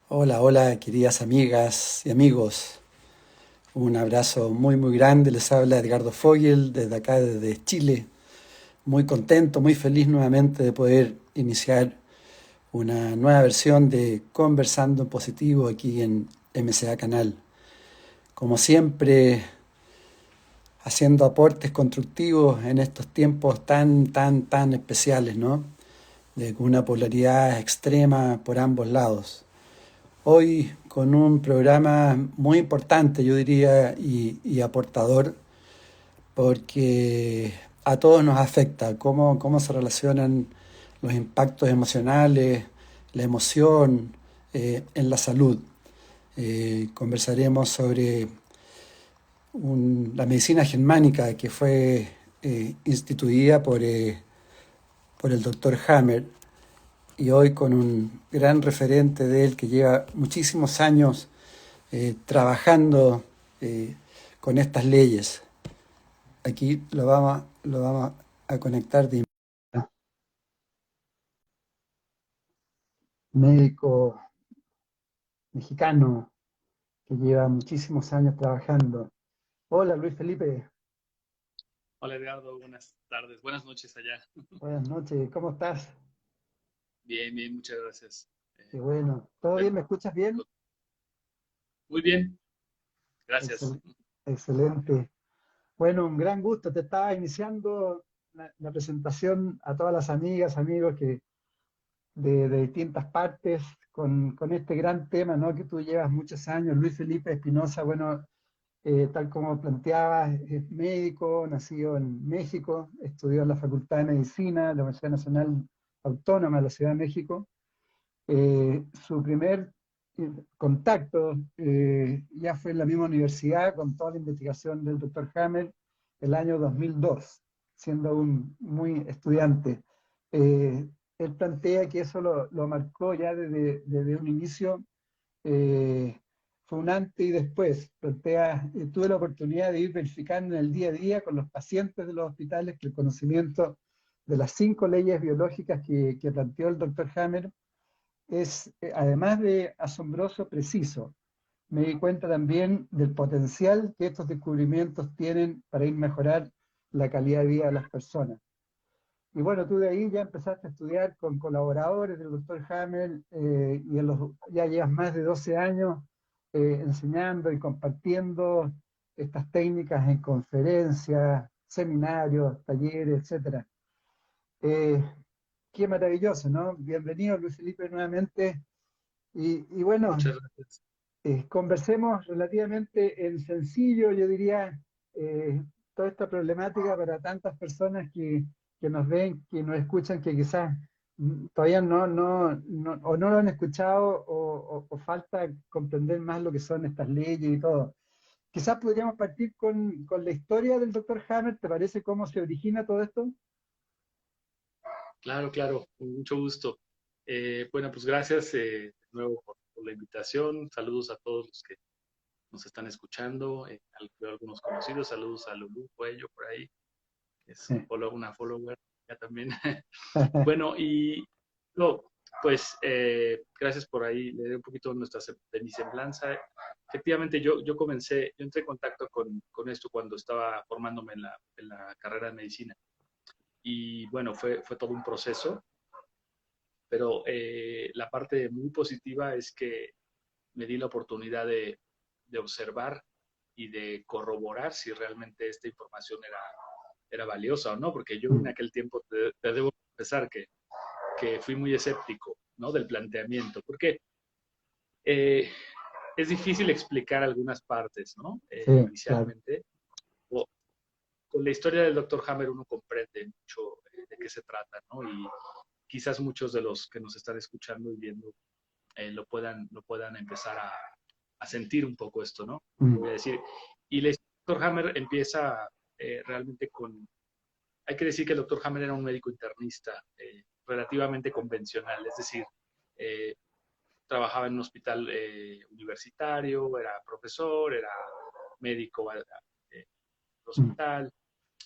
Hola, hola, queridas amigas y amigos. Un abrazo muy, muy grande. Les habla Edgardo Fogel desde acá, desde Chile. Muy contento, muy feliz nuevamente de poder iniciar una nueva versión de Conversando en Positivo aquí en MCA Canal. Como siempre, haciendo aportes constructivos en estos tiempos tan, tan, tan especiales, ¿no? De una polaridad extrema por ambos lados. Hoy con un programa muy importante, yo diría, y aportador, porque a todos nos afecta cómo se relacionan los impactos emocionales, la emoción en la salud. Conversaremos sobre la medicina germánica que fue instituida por el doctor Hammer, y hoy con un gran referente de él que lleva muchísimos años trabajando con estas leyes. Aquí lo vamos a conectar de médico mexicano que lleva muchísimos años trabajando. Hola Luis Felipe, Hola Edgardo, buenas tardes, buenas noches allá. buenas noches, ¿cómo estás? Bien, bien, muchas gracias. Qué Eh, bueno, ¿todo bien? bueno, ¿Me escuchas bien? muy bien, gracias. Excel- Excelente. Bueno, un gran gusto. Te estaba iniciando la presentación a todas las amigas, amigos de distintas partes con este gran tema, ¿no? Que tú llevas muchos años, Luis Felipe Espinosa, bueno, tal como planteabas, es médico, nacido en México, estudió en la Facultad de Medicina de la Universidad Nacional Autónoma de la Ciudad de México. Su primer contacto ya fue en la misma universidad con toda la investigación del doctor Hammer el año 2002, siendo un muy estudiante. Eh, Él plantea que eso lo marcó ya desde un inicio, eh, fue un antes y después. Plantea, tuve la oportunidad de ir verificando en el día a día con los pacientes de los hospitales que el conocimiento de las 5 leyes biológicas que planteó el doctor Hammer es, además de asombroso, preciso. Me di cuenta también del potencial que estos descubrimientos tienen para ir mejorar la calidad de vida de las personas. Y bueno, tú de ahí ya empezaste a estudiar con colaboradores del doctor Hammer, y ya llevas más de 12 años enseñando y compartiendo estas técnicas en conferencias, seminarios, talleres, etcétera. Eh, Qué maravilloso, ¿no? Bienvenido, Luis Felipe, nuevamente. Y bueno, Muchas gracias. conversemos relativamente en sencillo, yo diría, eh, toda esta problemática para tantas personas que nos ven, que nos escuchan, que quizás todavía o no lo han escuchado o falta comprender más lo que son estas leyes y todo. Quizás podríamos partir con la historia del doctor Hammer, ¿te parece cómo se origina todo esto? Claro, claro, con mucho gusto. Bueno, pues gracias de nuevo por la invitación. Saludos a todos los que nos están escuchando, veo algunos conocidos. Saludos a Lulu Cuello por ahí, que es una follower ya también. Bueno, y no, pues gracias por ahí leer un poquito de mi semblanza. Efectivamente, yo entré en contacto con esto cuando estaba formándome en la carrera de medicina. Y bueno, fue todo un proceso, pero la parte muy positiva es que me di la oportunidad de observar y de corroborar si realmente esta información era valiosa o no, porque yo en Mm, aquel tiempo te debo confesar que fui muy escéptico, ¿no? Del planteamiento, porque eh, es difícil explicar algunas partes, ¿no? sí, claro. Inicialmente. O, con la historia del doctor Hammer uno comprende mucho de qué se trata, ¿no? Y quizás muchos de los que nos están escuchando y viendo lo puedan empezar a sentir un poco esto, ¿no? Mm, Voy a decir. Y el doctor Hammer empieza realmente con... Hay que decir que el doctor Hammer era un médico internista relativamente convencional, es decir, eh, trabajaba en un hospital universitario, era profesor, era médico mm, hospital,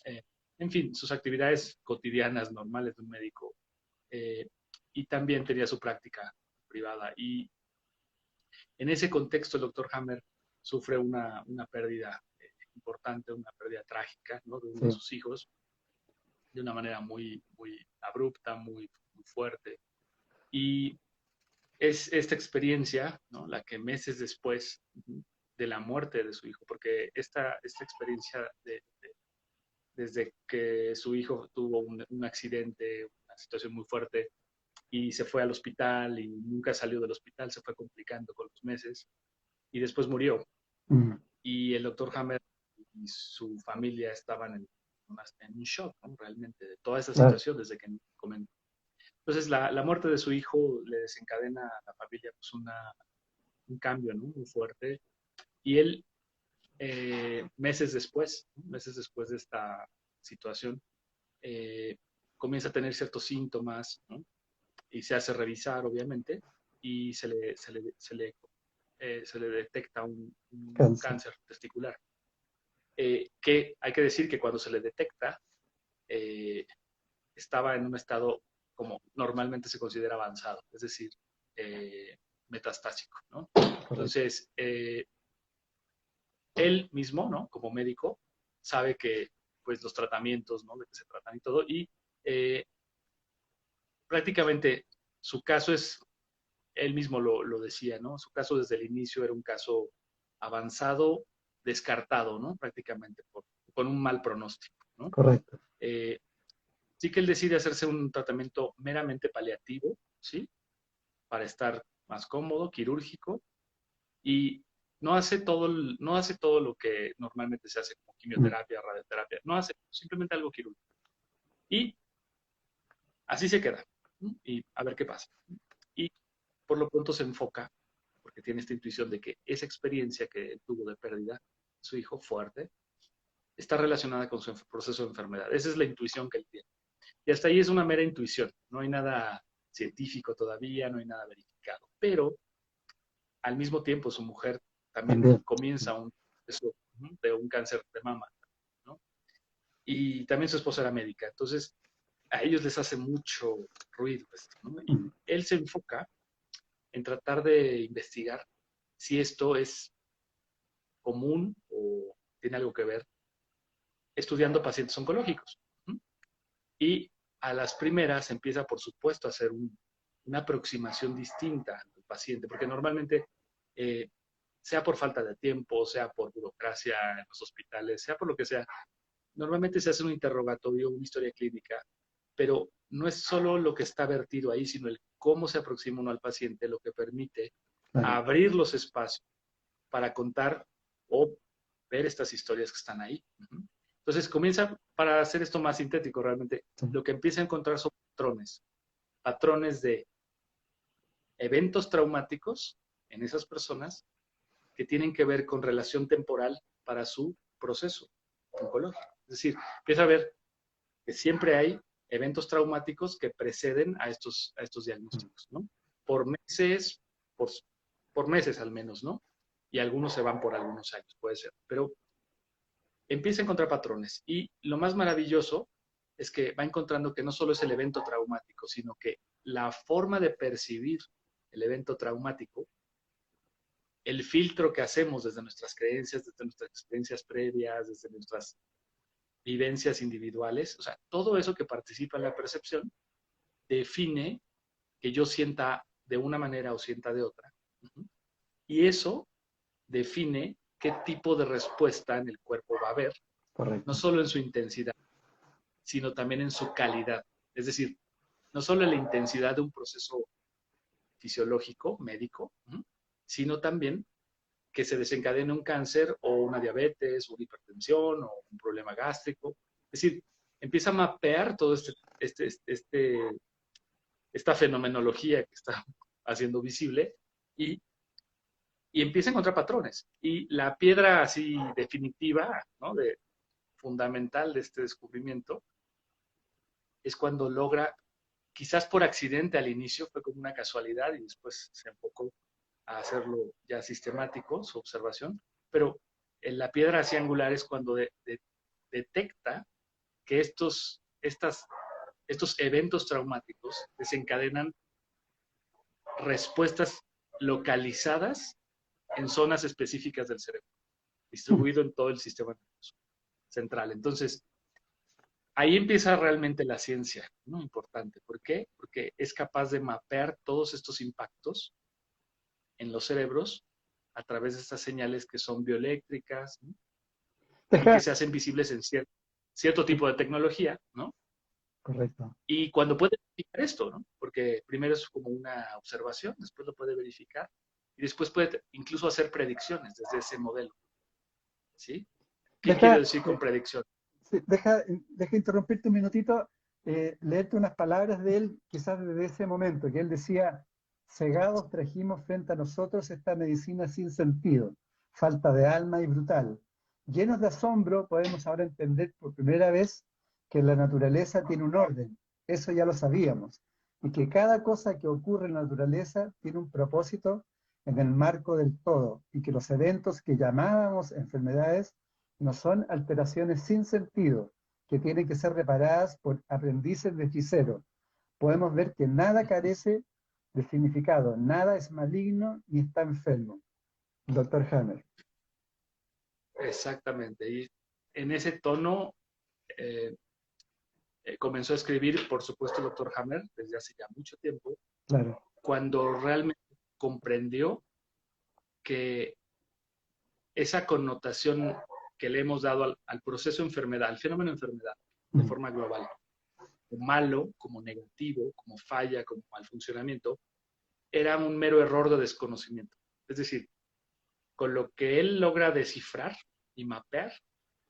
eh, en fin, sus actividades cotidianas normales de un médico, eh, y también tenía su práctica privada. Y En ese contexto, el doctor Hammer sufre una pérdida importante, una pérdida trágica, ¿no? De uno de sí. sus hijos, de una manera muy, muy abrupta, muy, muy fuerte. Y es esta experiencia, ¿no? La que meses después de la muerte de su hijo, porque esta experiencia desde que su hijo tuvo un accidente, una situación muy fuerte, y se fue al hospital y nunca salió del hospital, se fue complicando con los meses, y después murió. Mm, Y el doctor Hammer y su familia estaban en un shock, ¿no? Realmente, de toda esa claro. situación desde que comentó. Entonces, la muerte de su hijo le desencadena a la familia pues, un cambio, ¿no? Muy fuerte. Y él, meses después de esta situación, eh, comienza a tener ciertos síntomas, ¿no? Y se hace revisar, obviamente, y se le detecta un Cáncer. cáncer testicular. Que hay que decir que cuando se le detecta, eh, estaba en un estado como normalmente se considera avanzado, es decir, metastásico, ¿no? Correcto. Entonces, él mismo, ¿no? Como médico, sabe que pues los tratamientos, ¿no? De qué se tratan y todo, y eh, prácticamente su caso es, él mismo lo decía, ¿no? Su caso desde el inicio era un caso avanzado, descartado, ¿no? Prácticamente con un mal pronóstico, ¿no? Correcto. Eh, sí que él decide hacerse un tratamiento meramente paliativo, ¿sí? Para estar más cómodo, quirúrgico, y no hace todo lo que normalmente se hace como Mm, quimioterapia, radioterapia, no hace simplemente algo quirúrgico. Y así se queda, ¿no? Y a ver qué pasa. Y por lo pronto se enfoca, porque tiene esta intuición de que esa experiencia que él tuvo de pérdida, su hijo fuerte, está relacionada con su proceso de enfermedad. Esa es la intuición que él tiene. Y hasta ahí es una mera intuición, no hay nada científico todavía, no hay nada verificado. Pero al mismo tiempo su mujer también también. comienza un proceso de un cáncer de mama, ¿no? Y también su esposa era médica. Entonces, a ellos les hace mucho ruido esto, ¿no? Y Mm, él se enfoca en tratar de investigar si esto es común o tiene algo que ver estudiando pacientes oncológicos. Y a las primeras empieza, por supuesto, a hacer una aproximación distinta al paciente, porque normalmente, eh, sea por falta de tiempo, sea por burocracia en los hospitales, sea por lo que sea, normalmente se hace un interrogatorio, una historia clínica, pero no es solo lo que está vertido ahí, sino el cómo se aproxima uno al paciente, lo que permite claro. abrir los espacios para contar o ver estas historias que están ahí. Entonces comienza, para hacer esto más sintético realmente, Sí, lo que empieza a encontrar son patrones de eventos traumáticos en esas personas que tienen que ver con relación temporal para su proceso oncológico. Es decir, empieza a ver que siempre hay eventos traumáticos que preceden a estos mm, diagnósticos, ¿no? Por meses, por, por meses al menos, ¿no? Y algunos se van por algunos años, puede ser. Pero empieza a encontrar patrones. Y lo más maravilloso es que va encontrando que no solo es el evento traumático, sino que la forma de percibir el evento traumático, el filtro que hacemos desde nuestras creencias, desde nuestras experiencias previas, desde nuestras vivencias individuales, o sea, todo eso que participa en la percepción, define que yo sienta de una manera o sienta de otra. Y eso define qué tipo de respuesta en el cuerpo va a haber, no correcto. solo en su intensidad, sino también en su calidad. Es decir, no solo en la intensidad de un proceso fisiológico, médico, sino también que se desencadene un cáncer o una diabetes, o una hipertensión o un problema gástrico. Es decir, empieza a mapear todo esta fenomenología que está haciendo visible y, y empieza a encontrar patrones. Y la piedra así definitiva, ¿no? Fundamental de este descubrimiento es cuando logra, quizás por accidente al inicio, fue como una casualidad y después se enfocó a hacerlo ya sistemático, su observación, pero en la piedra así angular es cuando detecta que estos eventos traumáticos desencadenan respuestas localizadas en zonas específicas del cerebro, distribuido en todo el sistema nervioso central. Entonces, ahí empieza realmente la ciencia, ¿no? Importante. ¿Por qué? Porque es capaz de mapear todos estos impactos en los cerebros a través de estas señales que son bioeléctricas, ¿no? Y que Deja, se hacen visibles en cierto tipo de tecnología, ¿no? correcto. Y cuando puede verificar esto, ¿no? Porque primero es como una observación, después lo puede verificar y después puede incluso hacer predicciones desde ese modelo, ¿sí? ¿Qué quiero Deja, decir con predicción? sí, deja interrumpirte un minutito, leerte unas palabras de él, quizás desde ese momento, que él decía, cegados trajimos frente a nosotros esta medicina sin sentido, falta de alma y brutal. Llenos de asombro, podemos ahora entender por primera vez que la naturaleza tiene un orden, eso ya lo sabíamos, y que cada cosa que ocurre en la naturaleza tiene un propósito en el marco del todo, y que los eventos que llamábamos enfermedades no son alteraciones sin sentido que tienen que ser reparadas por aprendices de hechicero. Podemos ver que nada carece de significado, nada es maligno ni está enfermo. Doctor Hammer. Exactamente. Y en ese tono eh, comenzó a escribir, por supuesto, el doctor Hammer desde hace ya mucho tiempo, Claro. cuando realmente comprendió que esa connotación que le hemos dado al proceso enfermedad, al fenómeno enfermedad, de Mm. forma global, como malo, como negativo, como falla, como mal funcionamiento, era un mero error de desconocimiento. Es decir, con lo que él logra descifrar y mapear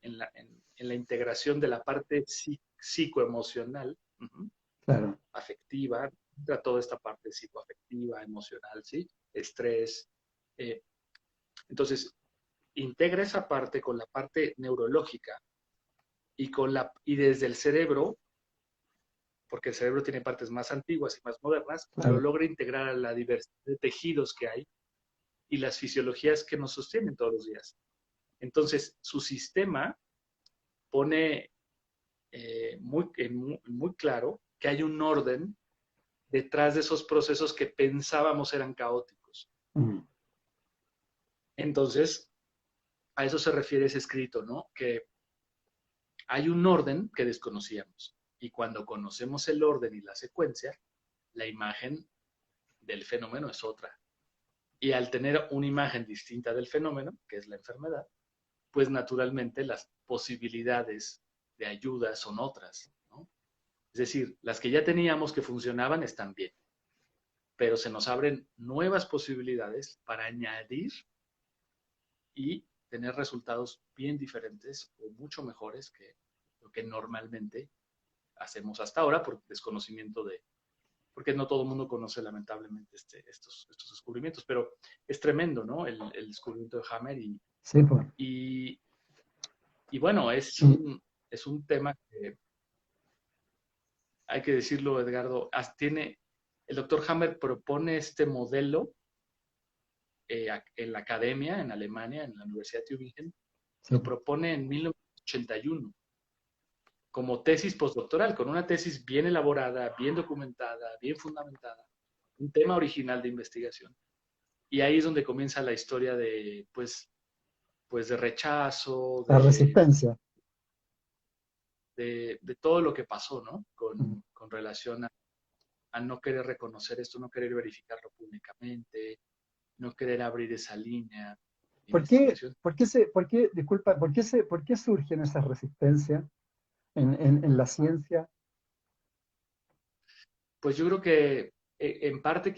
en la integración de la parte psicoemocional, Claro. afectiva, entra toda esta parte psicoafectiva, emocional, ¿sí? Estrés. Eh, entonces, integra esa parte con la parte neurológica y desde el cerebro, porque el cerebro tiene partes más antiguas y más modernas, lo Claro. logra integrar a la diversidad de tejidos que hay y las fisiologías que nos sostienen todos los días. Entonces, su sistema pone muy claro que hay un orden detrás de esos procesos que pensábamos eran caóticos. Mm. Entonces, a eso se refiere ese escrito, ¿no? Que hay un orden que desconocíamos. Y cuando conocemos el orden y la secuencia, la imagen del fenómeno es otra. Y al tener una imagen distinta del fenómeno, que es la enfermedad, pues naturalmente las posibilidades de ayuda son otras, ¿no? Es decir, las que ya teníamos que funcionaban están bien, pero se nos abren nuevas posibilidades para añadir y tener resultados bien diferentes o mucho mejores que lo que normalmente hacemos hasta ahora por desconocimiento porque no todo el mundo conoce lamentablemente estos descubrimientos, pero es tremendo, ¿no? El descubrimiento de Hammer Sí, pues. y, y bueno, Y, es un tema que hay que decirlo, Edgardo, el doctor Hammer propone este modelo en la academia, en Alemania, en la Universidad de Tübingen, sí, lo propone en 1981 como tesis postdoctoral, con una tesis bien elaborada, bien documentada, bien fundamentada, un tema original de investigación. Y ahí es donde comienza la historia de, pues de rechazo, la resistencia. de todo lo que pasó, ¿no? Mm. Con relación a no querer reconocer esto, no querer verificarlo públicamente, no querer abrir esa línea de investigación. Disculpa, por qué surgen esas resistencias en la ciencia? Pues yo creo que en parte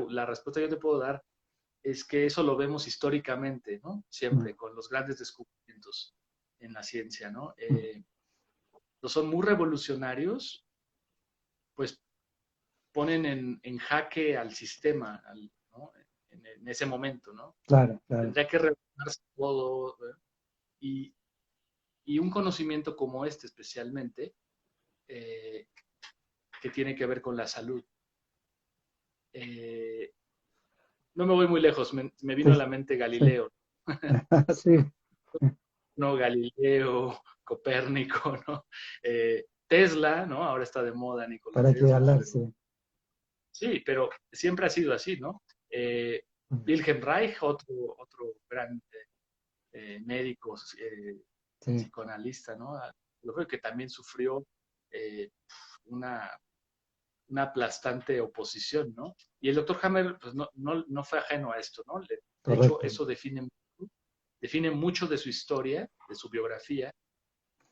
la respuesta que yo te puedo dar es que eso lo vemos históricamente, ¿no? Mm. Siempre con los grandes descubrimientos en la ciencia, ¿no? Mm. Los son muy revolucionarios, pues ponen en jaque al sistema, ¿no? En ese momento, ¿no? Claro, claro. Tendría que revolucionarse todo, ¿eh? y, y un conocimiento como este especialmente, eh, que tiene que ver con la salud. Eh, no me voy muy lejos, me vino Sí, a la mente sí. Galileo, Sí, ¿no? Galileo, Copérnico, ¿no? Tesla, ¿no? Ahora está de moda, Nikola para qué Tesla, hablar, pero sí. Sí, pero siempre ha sido así, ¿no? Mm. Wilhelm Reich, otro gran médico, Sí, psicoanalista, ¿no? Yo creo que también sufrió eh, una, una aplastante oposición, ¿no? Y el doctor Hammer, pues no fue ajeno a esto, ¿no? De hecho, correcto. eso define mucho de su historia, de su biografía,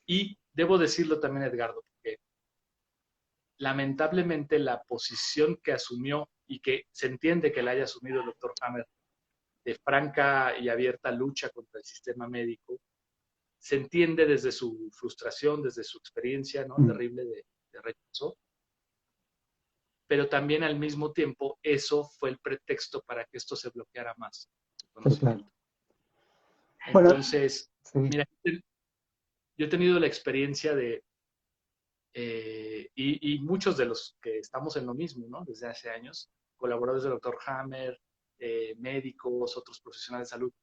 y debo decirlo también, Edgardo, porque lamentablemente la posición que asumió y que se entiende que la haya asumido el doctor Hammer de franca y abierta lucha contra el sistema médico, se entiende desde su frustración, desde su experiencia, ¿no? Mm. Terrible de rechazo, pero también al mismo tiempo eso fue el pretexto para que esto se bloqueara más, su Sí, claro. conocimiento. Bueno, Entonces, sí. mira, yo he tenido la experiencia de, y muchos de los que estamos en lo mismo, ¿no? Desde hace años, colaboradores del doctor Hammer, médicos, otros profesionales de salud,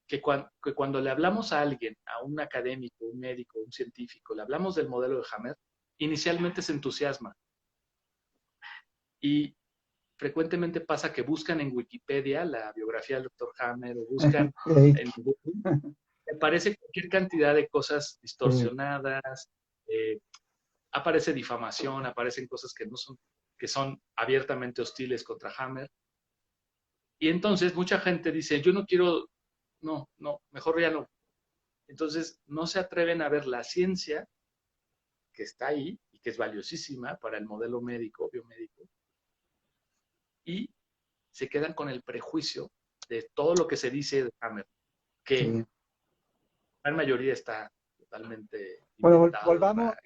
que cuando le hablamos a alguien, a un académico, un médico, un científico, le hablamos del modelo de Hammer, inicialmente se entusiasma y frecuentemente pasa que buscan en Wikipedia la biografía del doctor Hammer o buscan Ey, en Google, aparece cualquier cantidad de cosas sí, distorsionadas, eh, aparece difamación, aparecen cosas que no son, que son abiertamente hostiles contra Hammer. Y entonces mucha gente dice, yo no quiero, no, mejor ya no. Entonces no se atreven a ver la ciencia que está ahí y que es valiosísima para el modelo médico, biomédico, y se quedan con el prejuicio de todo lo que se dice de Hammer, que sí. la gran mayoría está totalmente Bueno, inventado. volvamos a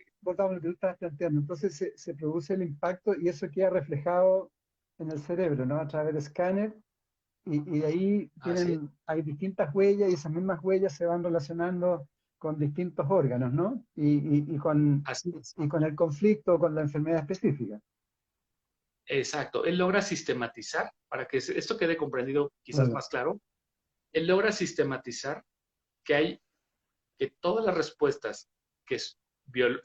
lo que tú estabas planteando. Entonces se produce el impacto y eso queda reflejado en el cerebro, ¿no? A través de escáner y de ahí Así es, hay distintas huellas y esas mismas huellas se van relacionando con distintos órganos, ¿no? así es. Y con el conflicto, con la enfermedad específica. Exacto. Él logra sistematizar, para que esto quede comprendido quizás Claro. más claro, él logra sistematizar que hay que todas las respuestas que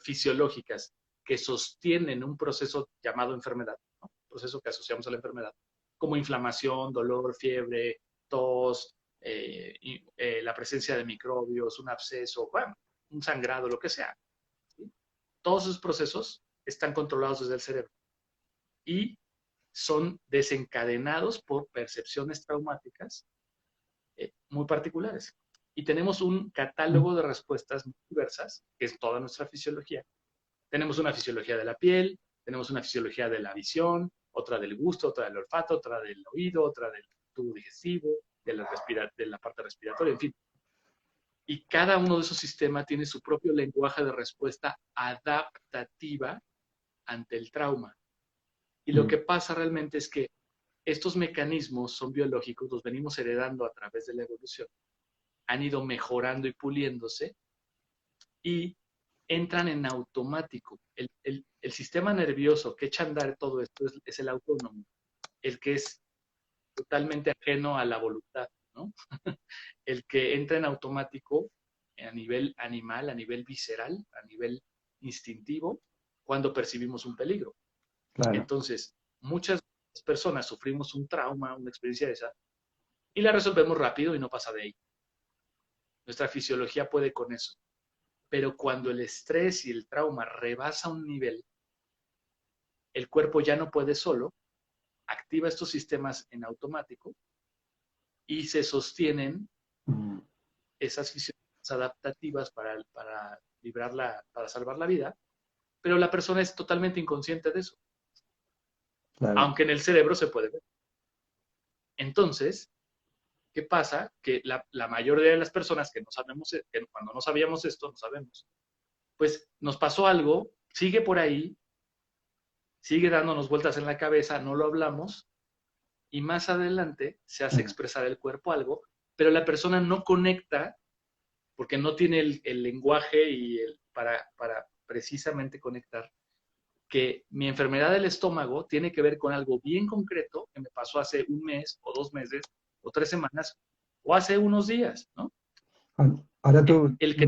fisiológicas que sostienen un proceso llamado enfermedad, ¿no? Un proceso que asociamos a la enfermedad, como inflamación, dolor, fiebre, tos, la presencia de microbios, un absceso, bueno, un sangrado, lo que sea. ¿Sí? Todos esos procesos están controlados desde el cerebro y son desencadenados por percepciones traumáticas muy particulares. Y tenemos un Mm. catálogo de respuestas muy diversas, que es toda nuestra fisiología. Tenemos una fisiología de la piel, tenemos una fisiología de la visión, otra del gusto, otra del olfato, otra del oído, otra del tubo digestivo, de la parte respiratoria, en fin. Y cada uno de esos sistemas tiene su propio lenguaje de respuesta adaptativa ante el trauma. Y lo Mm. que pasa realmente es que estos mecanismos son biológicos, los venimos heredando a través de la evolución, han ido mejorando y puliéndose y entran en automático. El sistema nervioso que echa a andar todo esto es el autónomo, el que es totalmente ajeno a la voluntad, ¿no? El que entra en automático a nivel animal, a nivel visceral, a nivel instintivo, cuando percibimos un peligro. Claro. Entonces, muchas personas sufrimos un trauma, una experiencia de esa, y la resolvemos rápido y no pasa de ahí. Nuestra fisiología puede con eso. Pero cuando el estrés y el trauma rebasa un nivel, el cuerpo ya no puede solo, activa estos sistemas en automático y se sostienen Mm. esas fisiologías adaptativas para salvar la vida, pero la persona es totalmente inconsciente de eso, Claro. aunque en el cerebro se puede ver. Entonces, ¿qué pasa? Que la mayoría de las personas que no sabemos, que cuando no sabíamos esto, no sabemos, pues nos pasó algo, sigue por ahí, sigue dándonos vueltas en la cabeza, no lo hablamos, y más adelante se hace Mm. expresar el cuerpo algo, pero la persona no conecta porque no tiene el lenguaje para precisamente conectar que mi enfermedad del estómago tiene que ver con algo bien concreto que me pasó hace un mes o 2 meses o 3 semanas o hace unos días, ¿no? Ahora El, tú, el que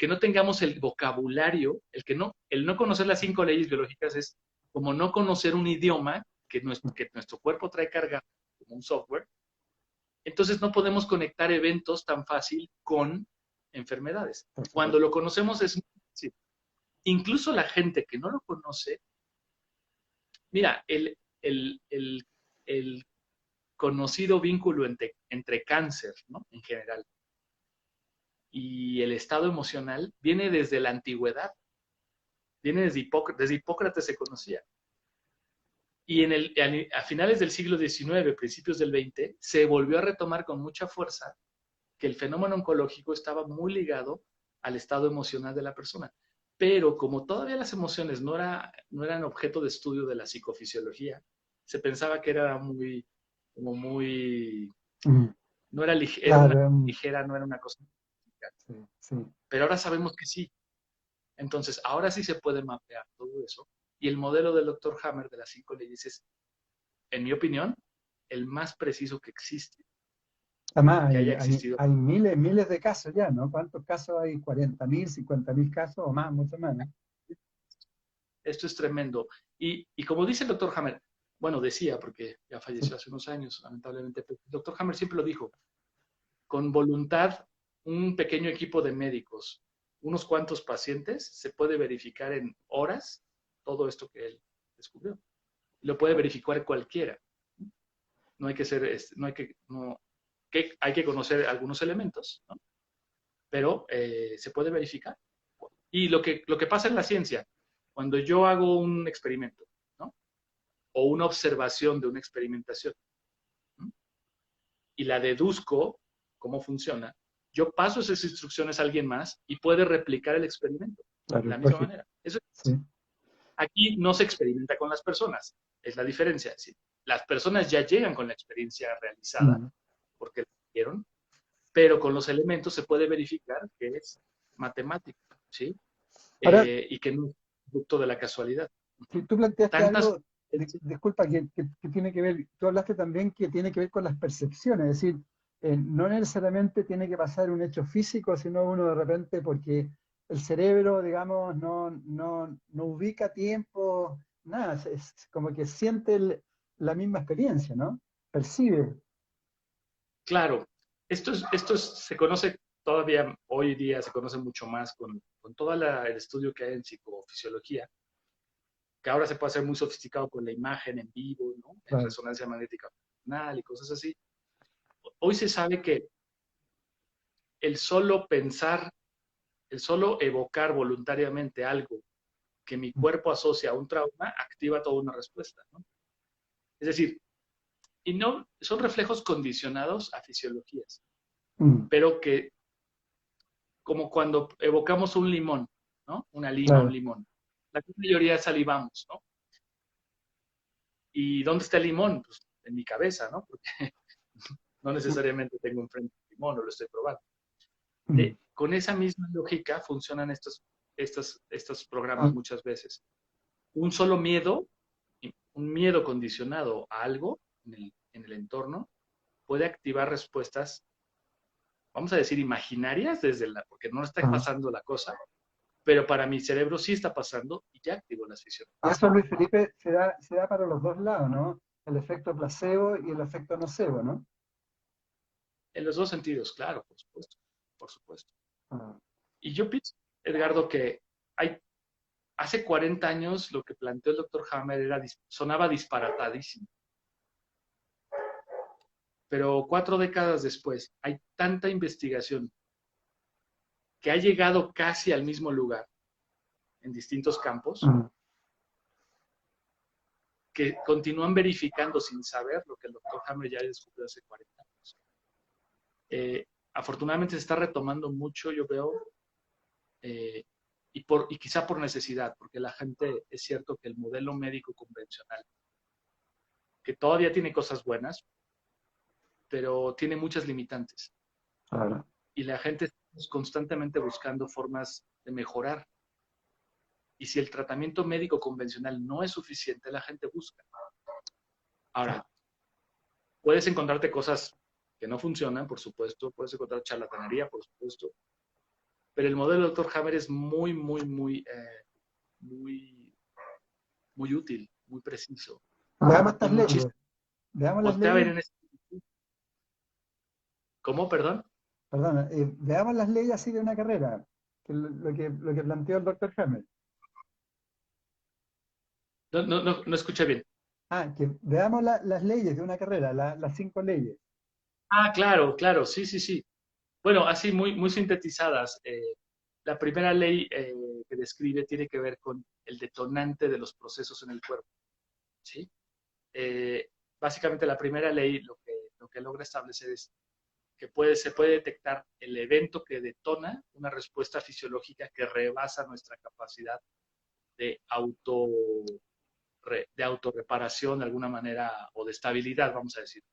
no tengamos el vocabulario, el no conocer las 5 leyes biológicas es como no conocer un idioma que nuestro cuerpo trae cargado como un software, entonces no podemos conectar eventos tan fácil con enfermedades. por Cuando supuesto. lo conocemos es muy fácil. Incluso la gente que no lo conoce, mira, el conocido vínculo entre cáncer, ¿no? En general, y el estado emocional viene desde la antigüedad, viene desde Hipócrates se conocía. Y a finales del siglo XIX, principios del XX, se volvió a retomar con mucha fuerza que el fenómeno oncológico estaba muy ligado al estado emocional de la persona. Pero como todavía las emociones no eran objeto de estudio de la psicofisiología, se pensaba que era como muy, Mm, no era, era una claro, ligera, no era una cosa. sí, sí. Pero ahora sabemos que sí. Entonces, ahora sí se puede mapear todo eso. Y el modelo del doctor Hammer de las 5 leyes es, en mi opinión, el más preciso que existe, Además, que haya existido. hay miles, miles de casos ya, ¿no? ¿Cuántos casos hay? 40.000, 50.000 casos o más, mucho más, ¿no? Esto es tremendo. Y como dice el doctor Hammer, bueno, decía, porque ya Sí, falleció hace unos años, lamentablemente, pero el doctor Hammer siempre lo dijo, con voluntad, un pequeño equipo de médicos, unos cuantos pacientes, se puede verificar en horas todo esto que él descubrió. Lo puede verificar cualquiera. No hay que ser, no hay que hay que conocer algunos elementos, ¿no? Pero se puede verificar. Y lo que pasa en la ciencia, cuando yo hago un experimento, ¿no? O una observación de una experimentación, ¿no? Y la deduzco cómo funciona, yo paso esas instrucciones a alguien más y puede replicar el experimento de claro, la misma lógico. manera. Eso, Sí. aquí no se experimenta con las personas, es la diferencia. ¿Sí? Las personas ya llegan con la experiencia realizada Mm. porque la hicieron, pero con los elementos se puede verificar que es matemático, ¿sí? Ahora, Y que no es producto de la casualidad. si tú planteaste Tantas... algo, disculpa, que tiene que ver, tú hablaste también que tiene que ver con las percepciones, es decir, no necesariamente tiene que pasar un hecho físico, sino uno de repente, porque el cerebro, digamos, no ubica tiempo, nada, es como que siente la misma experiencia, ¿no? Percibe. Claro, se conoce todavía, hoy día se conoce mucho más con todo el estudio que hay en psicofisiología, que ahora se puede hacer muy sofisticado con la imagen en vivo, ¿no? En Claro. resonancia magnética funcional y cosas así. Hoy se sabe que el solo pensar, el solo evocar voluntariamente algo que mi cuerpo asocia a un trauma, activa toda una respuesta, ¿no? Es decir, y no son reflejos condicionados a fisiologías, Mm, pero que como cuando evocamos un limón, ¿no? Una lima, un claro. limón. La gran mayoría salivamos, ¿no? ¿Y dónde está el limón? Pues en mi cabeza, ¿no? Porque no necesariamente tengo enfrente el limón o lo estoy probando. Mm. Con esa misma lógica funcionan estos Ah, programas muchas veces. Un solo miedo, un miedo condicionado a algo en el entorno, puede activar respuestas, vamos a decir, imaginarias, porque no está ah. pasando la cosa, pero para mi cerebro sí está pasando y ya activó las Y fisiones. eso, Luis Felipe, se da para los dos lados, ¿no? El efecto placebo y el efecto nocebo, ¿no? En los dos sentidos, claro, por supuesto, por supuesto. Ah, Y yo pienso, Edgardo, que hay, hace 40 años lo que planteó el doctor Hammer sonaba disparatadísimo, pero 4 décadas después hay tanta investigación que ha llegado casi al mismo lugar en distintos campos mm, que continúan verificando sin saber lo que el doctor Hammer ya descubrió hace 40 años. Afortunadamente se está retomando mucho, yo veo, eh, y quizá por necesidad, porque la gente, es cierto que el modelo médico convencional, que todavía tiene cosas buenas, pero tiene muchas limitantes. claro. Y la gente está constantemente buscando formas de mejorar. Y si el tratamiento médico convencional no es suficiente, la gente busca. Ahora, puedes encontrarte cosas que no funcionan, por supuesto, puedes encontrar charlatanería, por supuesto, pero el modelo del Dr. Hammer es muy, muy, muy, muy muy útil, muy preciso. Veamos Y estas leyes. muchísimo. Veamos las Voltea a ver leyes. en este... ¿Cómo, perdón? Perdona, veamos las leyes así de una carrera, que es lo que planteó el doctor Hammer. No escuché bien. Ah, que veamos las leyes de una carrera, las 5 leyes. Ah, claro, claro, sí, sí, sí. Bueno, así muy sintetizadas. La primera ley que describe tiene que ver con el detonante de los procesos en el cuerpo, ¿sí? Básicamente la primera ley lo que logra establecer es que se puede detectar el evento que detona una respuesta fisiológica que rebasa nuestra capacidad de de autorreparación de alguna manera o de estabilidad, vamos a decir.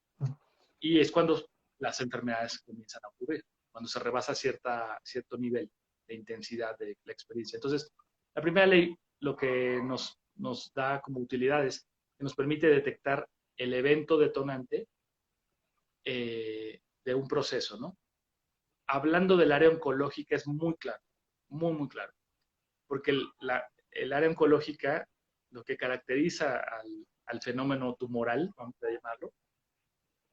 Y es cuando las enfermedades comienzan a ocurrir, cuando se rebasa cierto nivel de intensidad de la experiencia. Entonces, la primera ley lo que nos da como utilidad es que nos permite detectar el evento detonante de un proceso, ¿no? Hablando del área oncológica es muy claro, muy claro, porque el área oncológica lo que caracteriza al fenómeno tumoral, vamos a llamarlo,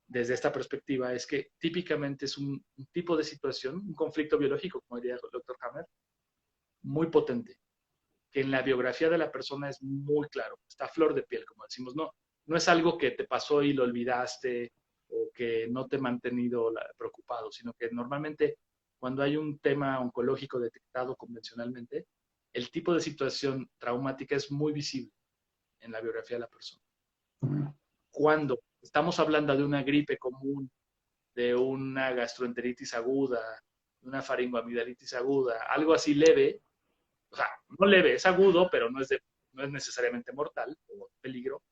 desde esta perspectiva es que típicamente es un tipo de situación, un conflicto biológico, como diría el doctor Hammer, muy potente, que en la biografía de la persona es muy claro, está a flor de piel, como decimos, no es algo que te pasó y lo olvidaste o que no te ha mantenido preocupado, sino que normalmente cuando hay un tema oncológico detectado convencionalmente, el tipo de situación traumática es muy visible en la biografía de la persona. Cuando estamos hablando de una gripe común, de una gastroenteritis aguda, de una faringoamigdalitis aguda, algo así leve, o sea, no leve, es agudo, pero no es necesariamente mortal o peligro,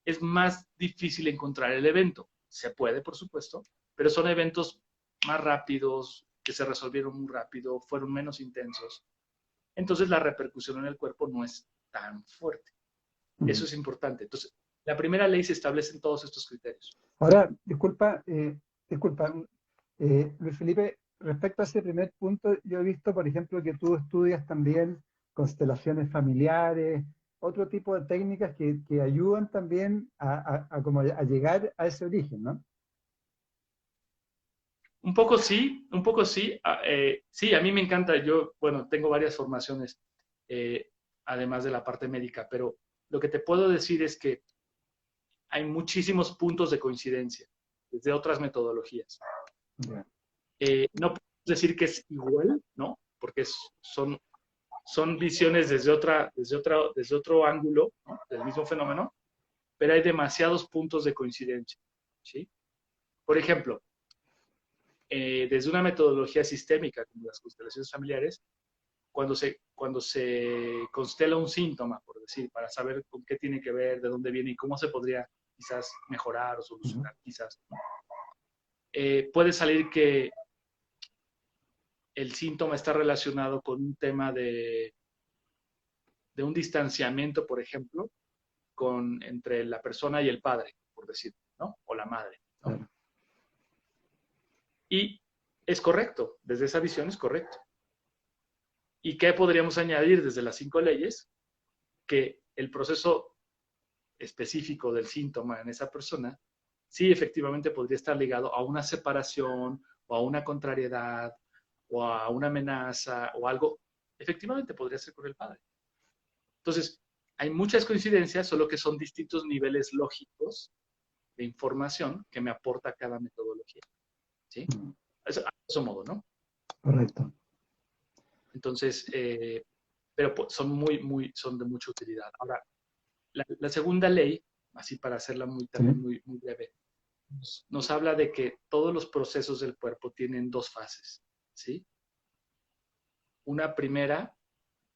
es más difícil encontrar el evento. Se puede, por supuesto, pero son eventos más rápidos, que se resolvieron muy rápido, fueron menos intensos. Entonces la repercusión en el cuerpo no es tan fuerte. Eso es importante. Entonces, la primera ley se establecen todos estos criterios. Ahora, disculpa, Luis Felipe, respecto a ese primer punto, yo he visto, por ejemplo, que tú estudias también constelaciones familiares, otro tipo de técnicas que ayudan también como a llegar a ese origen, ¿no? Un poco sí. Sí, a mí me encanta. Yo, bueno, tengo varias formaciones, eh, además de la parte médica, pero lo que te puedo decir es que hay muchísimos puntos de coincidencia desde otras metodologías. Ya. No puedo decir que es igual, ¿no? Porque son visiones desde otro ángulo, ¿no? Del mismo fenómeno, pero hay demasiados puntos de coincidencia, ¿sí? Por ejemplo, desde una metodología sistémica como las constelaciones familiares, cuando se constela un síntoma, por decir, para saber con qué tiene que ver, de dónde viene y cómo se podría quizás mejorar o Ujú. solucionar, quizás, ¿no? Puede salir que el síntoma está relacionado con un tema de un distanciamiento, por ejemplo, entre la persona y el padre, por decir, ¿no? O la madre, ¿no? Claro. Y es correcto, desde esa visión es correcto. ¿Y qué podríamos añadir desde las 5 leyes? Que el proceso específico del síntoma en esa persona sí efectivamente podría estar ligado a una separación o a una contrariedad o a una amenaza o algo, efectivamente podría ser con el padre. Entonces, hay muchas coincidencias, solo que son distintos niveles lógicos de información que me aporta cada metodología. ¿Sí? Mm. A eso modo, ¿no? Correcto. Entonces, pero son de mucha utilidad. Ahora, la segunda ley, así para hacerla Sí. también muy breve, nos habla de que todos los procesos del cuerpo tienen dos fases, ¿sí? Una primera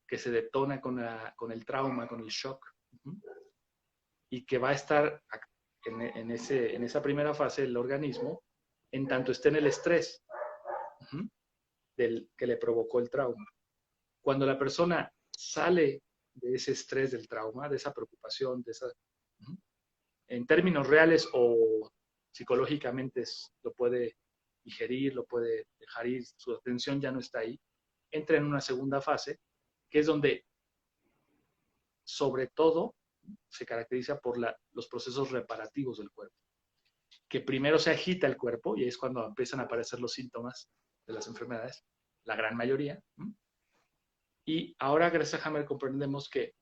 que se detona con el trauma, con el shock, y que va a estar en esa primera fase del organismo en tanto esté en el estrés que le provocó el trauma. Cuando la persona sale de ese estrés del trauma, de esa preocupación, en términos reales o psicológicamente lo puede digerir, lo puede dejar ir, su atención ya no está ahí, entra en una segunda fase, que es donde sobre todo, se caracteriza por los procesos reparativos del cuerpo. Que primero se agita el cuerpo y es cuando empiezan a aparecer los síntomas de las enfermedades, la gran mayoría. Y ahora, gracias a Hammer, comprendemos que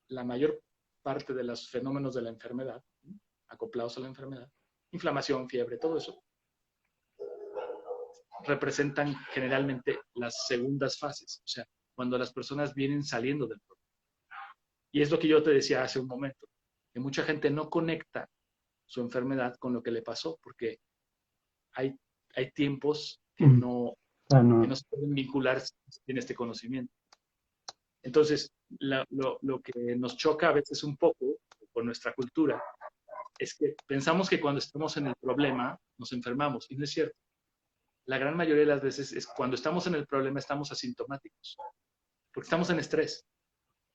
la mayor parte de los fenómenos de la enfermedad, acoplados a la enfermedad, inflamación, fiebre, todo eso, representan generalmente las segundas fases, o sea, cuando las personas vienen saliendo del problema. Y es lo que yo te decía hace un momento, que mucha gente no conecta su enfermedad con lo que le pasó, porque hay tiempos que no se pueden vincular sin este conocimiento. Entonces, lo que nos choca a veces un poco con nuestra cultura es que pensamos que cuando estamos en el problema nos enfermamos, y no es cierto. La gran mayoría de las veces es cuando estamos en el problema estamos asintomáticos, porque estamos en estrés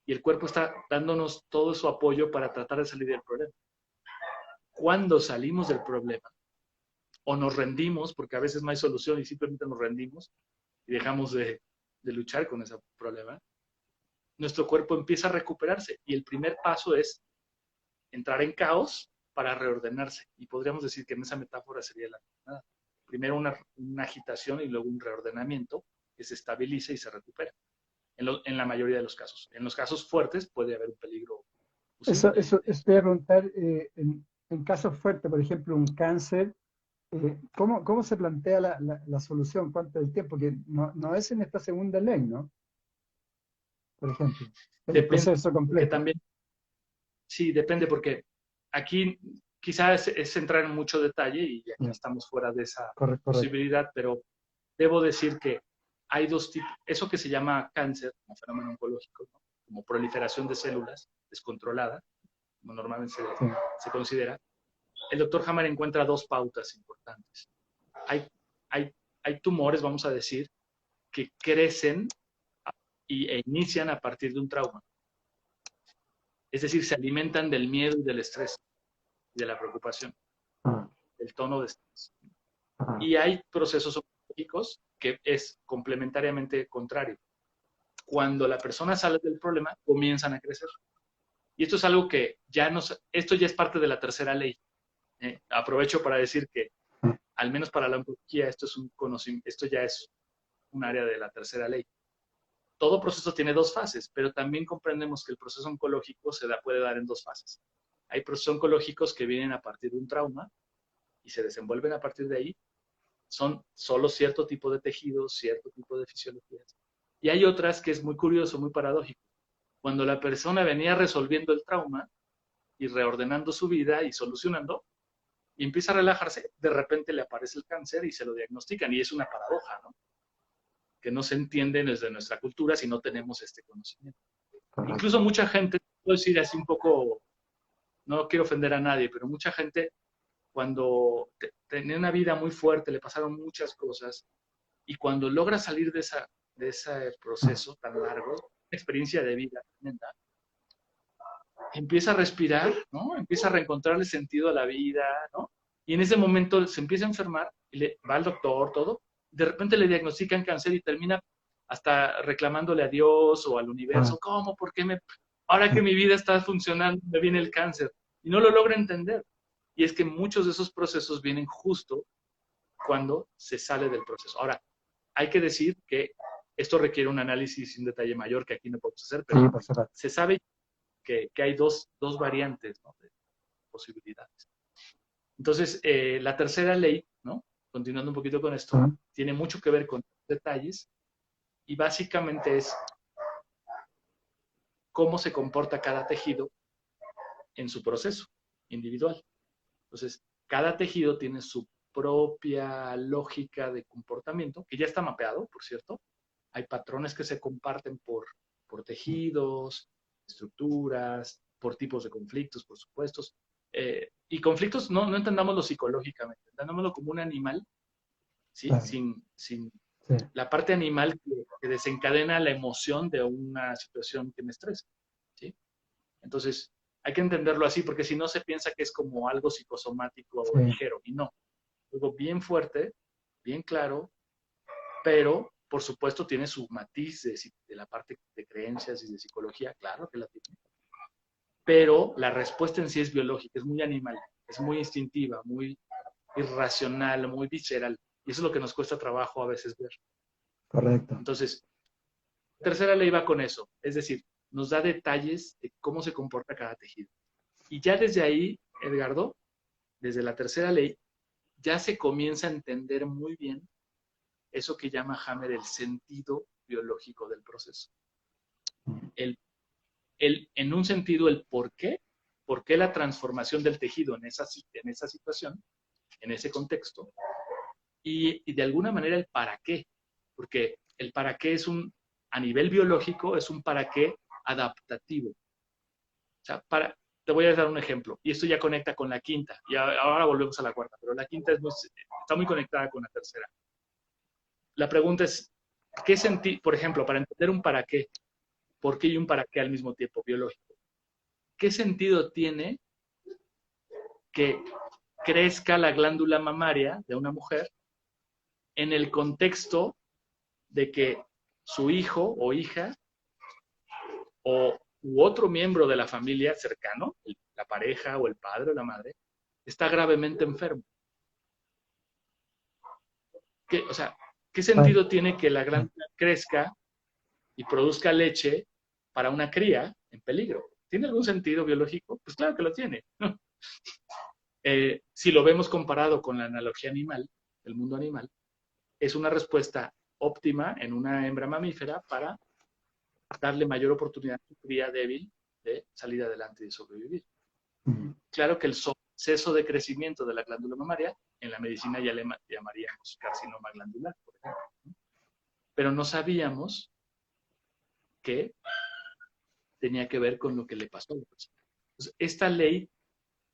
y el cuerpo está dándonos todo su apoyo para tratar de salir del problema. Cuando salimos del problema o nos rendimos, porque a veces no hay solución y simplemente nos rendimos y dejamos de luchar con ese problema, nuestro cuerpo empieza a recuperarse y el primer paso es entrar en caos para reordenarse. Y podríamos decir que en esa metáfora sería la enfermedad. Primero una agitación y luego un reordenamiento que se estabiliza y se recupera. En la mayoría de los casos. En los casos fuertes puede haber un peligro posible. Eso te voy a preguntar, en casos fuertes, por ejemplo, un cáncer, ¿cómo se plantea la solución? ¿Cuánto es el tiempo? Porque no es en esta segunda ley, ¿no? Por ejemplo, el Depende, proceso porque completo. también, sí, depende, porque aquí quizás es entrar en mucho detalle y aquí estamos fuera de esa posibilidad, pero debo decir que hay dos tipos, eso que se llama cáncer, como fenómeno oncológico, ¿no? Como proliferación de células descontrolada, como normalmente se considera, el doctor Hammer encuentra dos pautas importantes. Hay tumores, vamos a decir, que crecen e inician a partir de un trauma. Es decir, se alimentan del miedo y del estrés y de la preocupación, del tono de estrés. Y hay procesos oncológicos que es complementariamente contrario. Cuando la persona sale del problema, comienzan a crecer. Y esto es algo que esto ya es parte de la tercera ley. Aprovecho para decir que, al menos para la oncología, esto ya es un área de la tercera ley. Todo proceso tiene dos fases, pero también comprendemos que el proceso oncológico puede dar en dos fases. Hay procesos oncológicos que vienen a partir de un trauma y se desenvuelven a partir de ahí. Son solo cierto tipo de tejidos, cierto tipo de fisiologías. Y hay otras que es muy curioso, muy paradójico. Cuando la persona venía resolviendo el trauma y reordenando su vida y solucionando, y empieza a relajarse, de repente le aparece el cáncer y se lo diagnostican. Y es una paradoja, ¿no? Que no se entiende desde nuestra cultura si no tenemos este conocimiento. Incluso mucha gente, puedo decir así un poco, no quiero ofender a nadie, pero mucha gente cuando tenía una vida muy fuerte, le pasaron muchas cosas, y cuando logra salir de ese proceso tan largo, experiencia de vida tremenda, empieza a respirar, ¿no? Empieza a reencontrarle sentido a la vida, ¿no? Y en ese momento se empieza a enfermar, y va al doctor, todo, de repente le diagnostican cáncer y termina hasta reclamándole a Dios o al universo, ¿cómo? ¿Por qué ahora que mi vida está funcionando, me viene el cáncer? Y no lo logra entender. Y es que muchos de esos procesos vienen justo cuando se sale del proceso. Ahora, hay que decir que esto requiere un análisis y un detalle mayor que aquí no podemos hacer, pero se sabe que hay dos variantes, ¿no?, de posibilidades. Entonces, la tercera ley, ¿no?, continuando un poquito con esto, tiene mucho que ver con detalles y básicamente es cómo se comporta cada tejido en su proceso individual. Entonces, cada tejido tiene su propia lógica de comportamiento, que ya está mapeado, por cierto. Hay patrones que se comparten por tejidos, estructuras, por tipos de conflictos, por supuesto. Y conflictos no entendámoslo psicológicamente, entendámoslo como un animal, ¿sí? Claro. Sin la parte animal que desencadena la emoción de una situación que me estresa, ¿sí? Entonces, hay que entenderlo así, porque si no se piensa que es como algo psicosomático o ligero, y no. Algo bien fuerte, bien claro, pero por supuesto tiene su matiz de la parte de creencias y de psicología, claro que la tiene. pero la respuesta en sí es biológica, es muy animal, es muy instintiva, muy irracional, muy visceral. Y eso es lo que nos cuesta trabajo a veces ver. Correcto. Entonces, la tercera ley va con eso, es decir, nos da detalles de cómo se comporta cada tejido. Y ya desde ahí, Edgardo, desde la tercera ley, ya se comienza a entender muy bien eso que llama Hammer el sentido biológico del proceso. El, en un sentido, el por qué la transformación del tejido en esa situación, en ese contexto, y de alguna manera el para qué, porque el para qué es a nivel biológico, es un para qué adaptativo. O sea, te voy a dar un ejemplo, y esto ya conecta con la quinta, y ahora volvemos a la cuarta, pero la quinta está muy conectada con la tercera. La pregunta es, ¿qué sentido, por ejemplo, para entender un para qué, por qué y un para qué al mismo tiempo biológico? ¿Qué sentido tiene que crezca la glándula mamaria de una mujer en el contexto de que su hijo o hija u otro miembro de la familia cercano, la pareja o el padre o la madre, está gravemente enfermo? O sea, ¿qué Vale. sentido tiene que la glándula crezca y produzca leche para una cría en peligro? ¿Tiene algún sentido biológico? Pues claro que lo tiene. Si lo vemos comparado con la analogía animal, el mundo animal, es una respuesta óptima en una hembra mamífera para darle mayor oportunidad a su cría débil de salir adelante y de sobrevivir. Claro que el proceso de crecimiento de la glándula mamaria, en la medicina ya le llamaríamos carcinoma glandular, por ejemplo, ¿no? Pero no sabíamos que tenía que ver con lo que le pasó a la persona. Entonces, esta ley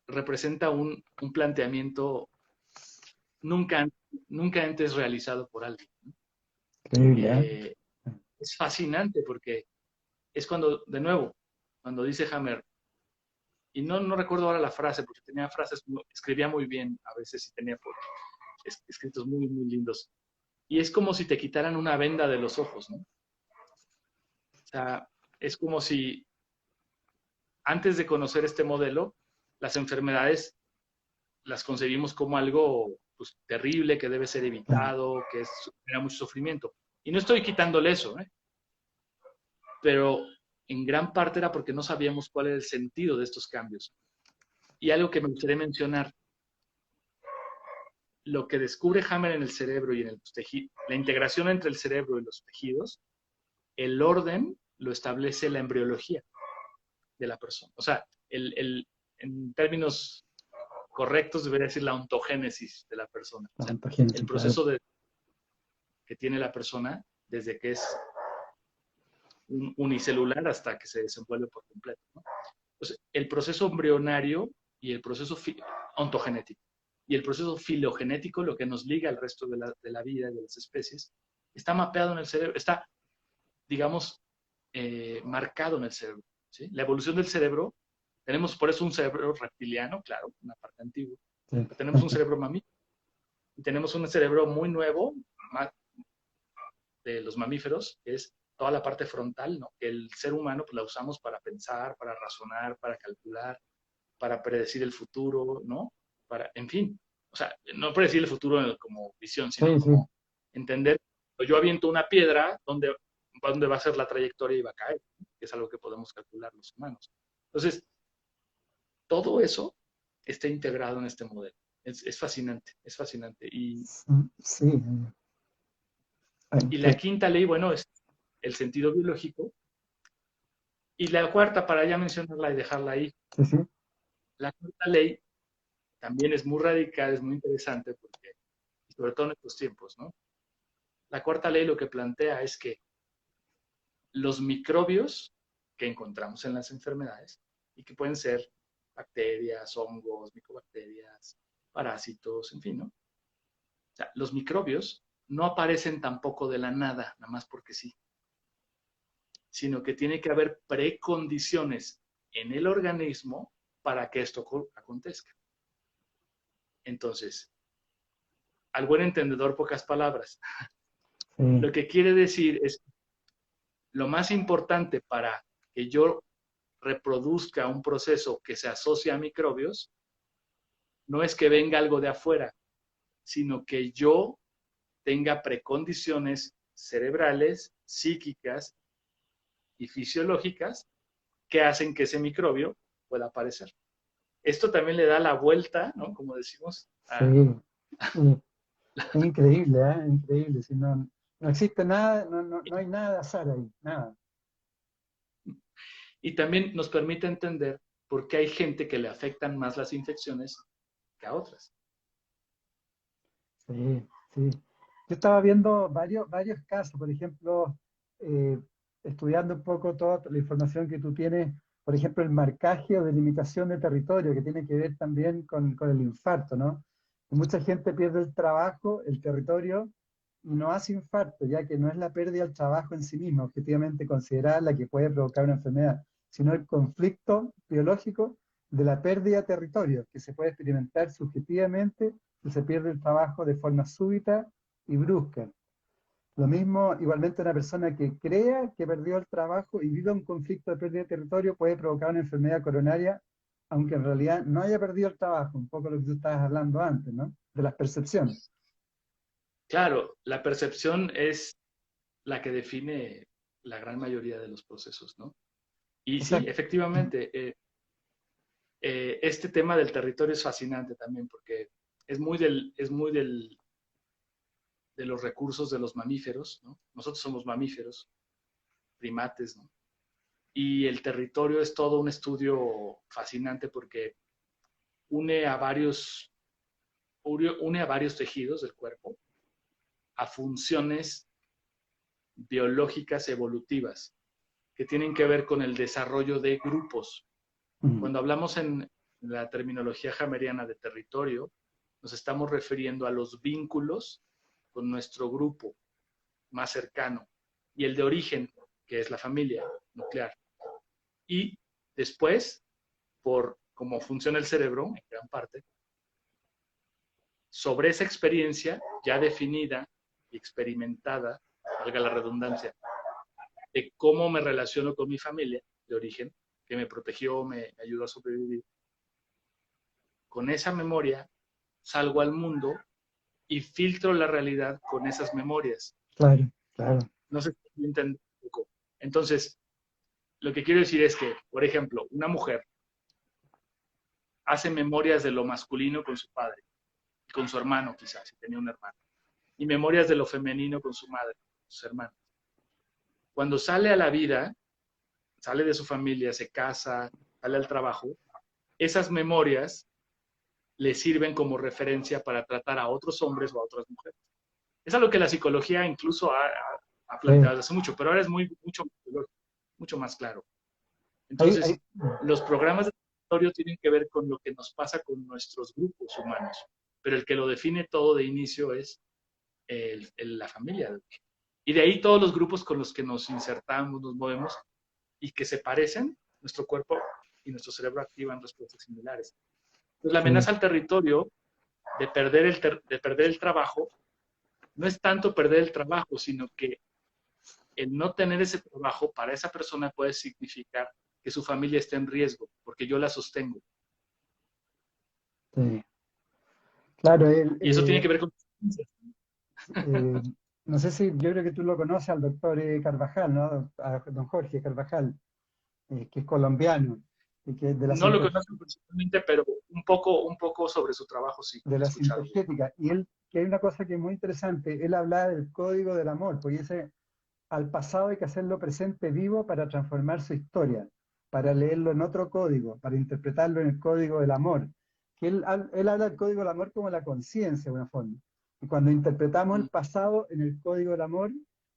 representa un planteamiento nunca, nunca antes realizado por alguien, ¿no? Increíble, ¿eh? Es fascinante porque es cuando, de nuevo, cuando dice Hammer, y no recuerdo ahora la frase, porque tenía frases, escribía muy bien a veces y tenía escritos muy, muy lindos. Y es como si te quitaran una venda de los ojos, ¿no? O sea, es como si antes de conocer este modelo, las enfermedades las concebimos como algo pues, terrible, que debe ser evitado, que genera mucho sufrimiento. Y no estoy quitándole eso, ¿eh? Pero en gran parte era porque no sabíamos cuál era el sentido de estos cambios. Y algo que me gustaría mencionar, lo que descubre Hammer en el cerebro y en el tejido, la integración entre el cerebro y los tejidos, el orden lo establece la embriología de la persona. O sea, en términos correctos debería decir la ontogénesis de la persona. O sea, el Claro. proceso que tiene la persona desde que es unicelular hasta que se desenvuelve por completo, ¿no? Entonces, el proceso embrionario y el proceso ontogenético y el proceso filogenético, lo que nos liga al resto de la vida y de las especies, está mapeado en el cerebro, está, digamos, marcado en el cerebro, ¿sí? La evolución del cerebro, tenemos por eso un cerebro reptiliano, claro, una parte antigua, Sí. pero tenemos un cerebro mamífero y tenemos un cerebro muy nuevo, más de los mamíferos, que es toda la parte frontal, ¿no? Que el ser humano pues, la usamos para pensar, para razonar, para calcular, para predecir el futuro, ¿no? En fin, o sea, no predecir el futuro como visión, sino Sí, sí. como entender, yo aviento una piedra, ¿dónde va a ser la trayectoria y va a caer? ¿No? Que es algo que podemos calcular los humanos. Entonces, todo eso está integrado en este modelo. Es fascinante, es fascinante. Sí. Y la quinta ley, bueno, es el sentido biológico. Y la cuarta, para ya mencionarla y dejarla ahí, Sí, sí. la cuarta ley también es muy radical, es muy interesante, porque, sobre todo en estos tiempos, ¿no? La cuarta ley lo que plantea es que los microbios que encontramos en las enfermedades, y que pueden ser bacterias, hongos, micobacterias, parásitos, en fin, ¿no? O sea, los microbios no aparecen tampoco de la nada, nada más porque sí, sino que tiene que haber precondiciones en el organismo para que esto acontezca. Entonces, al buen entendedor, pocas palabras. Sí. Lo que quiere decir es, lo más importante para que yo reproduzca un proceso que se asocia a microbios, no es que venga algo de afuera, sino que yo tenga precondiciones cerebrales, psíquicas y fisiológicas que hacen que ese microbio pueda aparecer. Esto también le da la vuelta, ¿no? Como decimos, Sí, sí. Es increíble, ¿eh? Increíble. Si no, no existe nada, no hay nada de azar ahí, nada. y también nos permite entender por qué hay gente que le afectan más las infecciones que a otras. Sí, sí. Yo estaba viendo varios casos, por ejemplo, eh, estudiando un poco toda la información que tú tienes, por ejemplo, el marcaje o delimitación de territorio, que tiene que ver también con el infarto, ¿no? Y mucha gente pierde el trabajo, el territorio, y no hace infarto, ya que no es la pérdida del trabajo en sí mismo, objetivamente considerada la que puede provocar una enfermedad, sino el conflicto biológico de la pérdida de territorio, que se puede experimentar subjetivamente y se pierde el trabajo de forma súbita y brusca. Lo mismo, igualmente, una persona que crea que perdió el trabajo y vive un conflicto de pérdida de territorio puede provocar una enfermedad coronaria, aunque en realidad no haya perdido el trabajo, un poco lo que tú estabas hablando antes, ¿no? De las percepciones. Claro, la percepción es la que define la gran mayoría de los procesos, ¿no? Y O sí, sea, efectivamente, este tema del territorio es fascinante también porque de los recursos de los mamíferos, ¿no? Nosotros somos mamíferos, primates, ¿no? Y el territorio es todo un estudio fascinante porque une a varios, une a varios tejidos del cuerpo a funciones biológicas evolutivas que tienen que ver con el desarrollo de grupos. mm, Cuando hablamos en la terminología hameriana de territorio, nos estamos refiriendo a los vínculos con nuestro grupo más cercano y el de origen, que es la familia nuclear. Y después, por cómo funciona el cerebro, en gran parte, sobre esa experiencia ya definida y experimentada, valga la redundancia, de cómo me relaciono con mi familia de origen, que me protegió, me ayudó a sobrevivir. Con esa memoria salgo al mundo y filtro la realidad con esas memorias. claro, claro. No sé si me entiendo un poco. Entonces, lo que quiero decir es que, por ejemplo, una mujer hace memorias de lo masculino con su padre, con su hermano quizás, si tenía un hermano, y memorias de lo femenino con su madre, sus hermanos. Cuando sale a la vida, sale de su familia, se casa, sale al trabajo, esas memorias le sirven como referencia para tratar a otros hombres o a otras mujeres. Es algo que la psicología incluso ha Sí. planteado desde hace mucho, pero ahora es mucho más claro. Ahí, Entonces, los programas de territorio tienen que ver con lo que nos pasa con nuestros grupos humanos, pero el que lo define todo de inicio es la familia. Y de ahí todos los grupos con los que nos insertamos, nos movemos y que se parecen, nuestro cuerpo y nuestro cerebro activan respuestas similares. Entonces, la sí, amenaza al territorio de perder el trabajo no es tanto perder el trabajo, sino que el no tener ese trabajo para esa persona puede significar que su familia está en riesgo, porque yo la sostengo. sí. Claro, Y eso tiene que ver con... eh, no sé si, yo creo que tú lo conoces al doctor Carvajal, ¿no? A don Jorge Carvajal, que es colombiano y que es No lo conozco personalmente, pero un poco sobre su trabajo sí, de he la escuchado. sintergética. Y él, que hay una cosa que es muy interesante, él hablaba del código del amor, porque dice, al pasado hay que hacerlo presente vivo para transformar su historia, para leerlo en otro código, para interpretarlo en el código del amor. Que él habla del código del amor como la conciencia, de una forma. Y cuando interpretamos el pasado en el código del amor,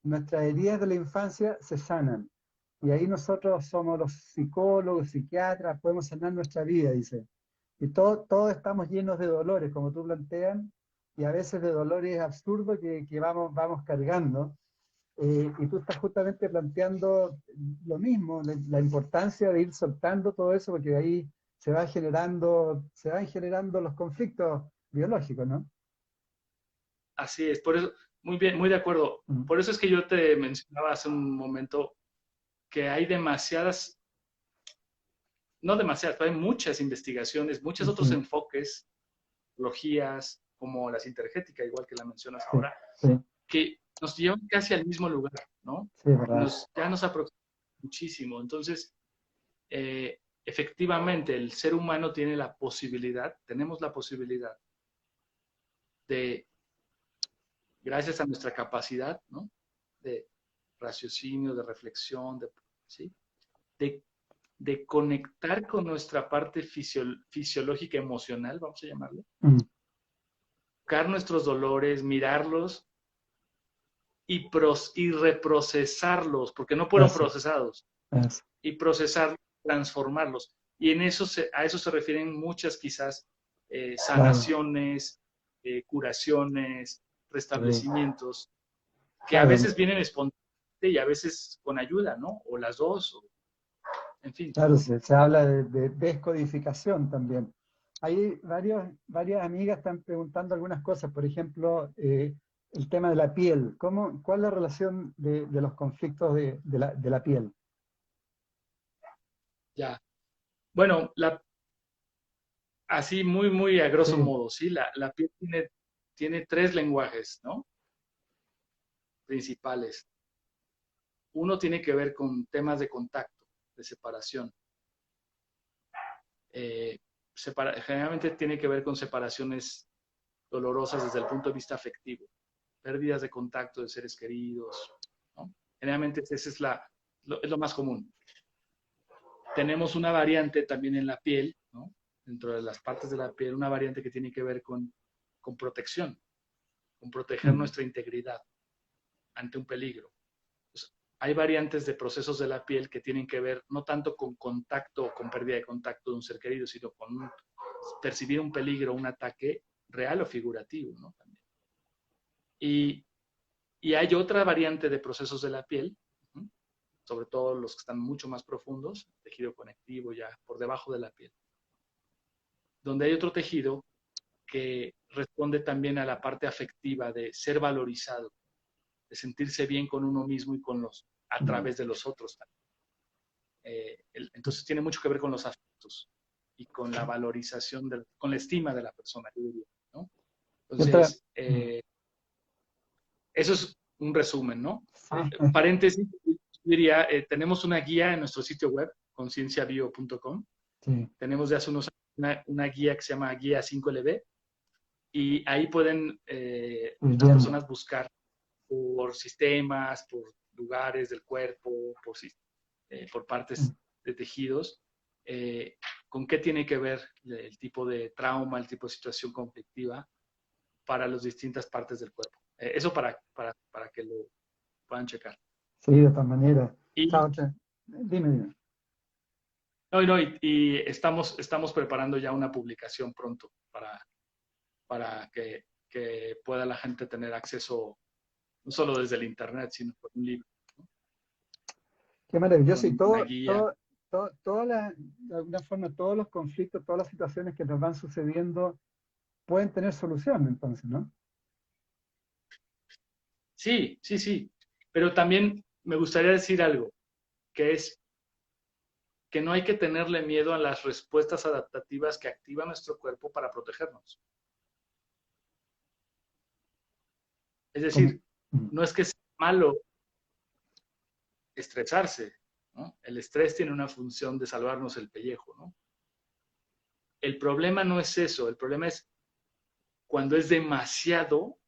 nuestras heridas de la infancia se sanan. Y ahí nosotros somos los psicólogos, psiquiatras, podemos sanar nuestra vida, dice. Y todos estamos llenos de dolores, como tú planteas, y a veces de dolores absurdos que vamos cargando. Y tú estás justamente planteando lo mismo, la importancia de ir soltando todo eso, porque ahí se van generando los conflictos biológicos, ¿no? Así es, por eso, muy bien, muy de acuerdo. Mm, Por eso es que yo te mencionaba hace un momento que hay demasiadas no demasiadas, pero hay muchas investigaciones, muchos otros Ujú. enfoques, tecnologías, como la sintergética, igual que la mencionas Sí, ahora, sí, que nos llevan casi al mismo lugar, ¿no? sí, es verdad. Ya nos aproximamos muchísimo. Entonces, efectivamente, el ser humano tiene la posibilidad, tenemos la posibilidad de, gracias a nuestra capacidad, ¿no? De raciocinio, de reflexión, ¿sí? de, de conectar con nuestra parte fisiológica emocional, vamos a llamarlo, Mm, tocar nuestros dolores, mirarlos y reprocesarlos, porque no fueron eso, procesados, eso. y procesarlos, transformarlos. Y en eso a eso se refieren muchas quizás Claro, sanaciones, curaciones, sí, restablecimientos, que a claro, veces vienen espontáneamente y a veces con ayuda, ¿no? O las dos, o, en fin. claro, se habla de descodificación también. Hay varias amigas están preguntando algunas cosas, por ejemplo, el tema de la piel. ¿Cuál es la relación de los conflictos de la piel? Ya. Bueno, así muy a grosso Sí, modo, ¿sí? La piel tiene tres lenguajes, ¿no? Principales. Uno tiene que ver con temas de contacto, de separación. Eh, Generalmente tiene que ver con separaciones dolorosas desde el punto de vista afectivo, pérdidas de contacto de seres queridos, ¿no? Generalmente esa es lo más común. Tenemos una variante también en la piel, ¿no? Dentro de las partes de la piel, una variante que tiene que ver con protección, con proteger mm, nuestra integridad ante un peligro. Pues, hay variantes de procesos de la piel que tienen que ver no tanto con contacto o con pérdida de contacto de un ser querido, sino con percibir un peligro, un ataque real o figurativo, ¿no? También. Y, y hay otra variante de procesos de la piel, ¿no? Sobre todo los que están mucho más profundos, tejido conectivo ya por debajo de la piel, donde hay otro tejido que responde también a la parte afectiva de ser valorizado, de sentirse bien con uno mismo y a mm. través de los otros. Entonces tiene mucho que ver con los afectos y con la valorización, con la estima de la persona, yo diría, ¿no? Y otra, Entonces, eso es un resumen, ¿no? sí, Paréntesis, diría, tenemos una guía en nuestro sitio web, concienciabio.com. sí, Tenemos de hace unos años una guía que se llama Guía 5LB y ahí pueden estoy las viendo. personas buscar por sistemas, por lugares del cuerpo, por Mm. partes de tejidos, con qué tiene que ver el tipo de trauma, el tipo de situación conflictiva para las distintas partes del cuerpo. Eso para que lo puedan checar. Sí, de todas maneras. Y, Chao, dime. y estamos preparando ya una publicación pronto para que pueda la gente tener acceso no solo desde el Internet, sino por un libro, ¿no? Qué maravilloso. Y Con una guía. de alguna forma, todos los conflictos, todas las situaciones que nos van sucediendo pueden tener solución, entonces, ¿no? Sí, sí, sí. Pero también me gustaría decir algo, que es que no hay que tenerle miedo a las respuestas adaptativas que activa nuestro cuerpo para protegernos. Es Como, decir, mm, no es que sea malo estresarse, ¿no? El estrés tiene una función de salvarnos el pellejo, ¿no? El problema no es eso, el problema es cuando es demasiado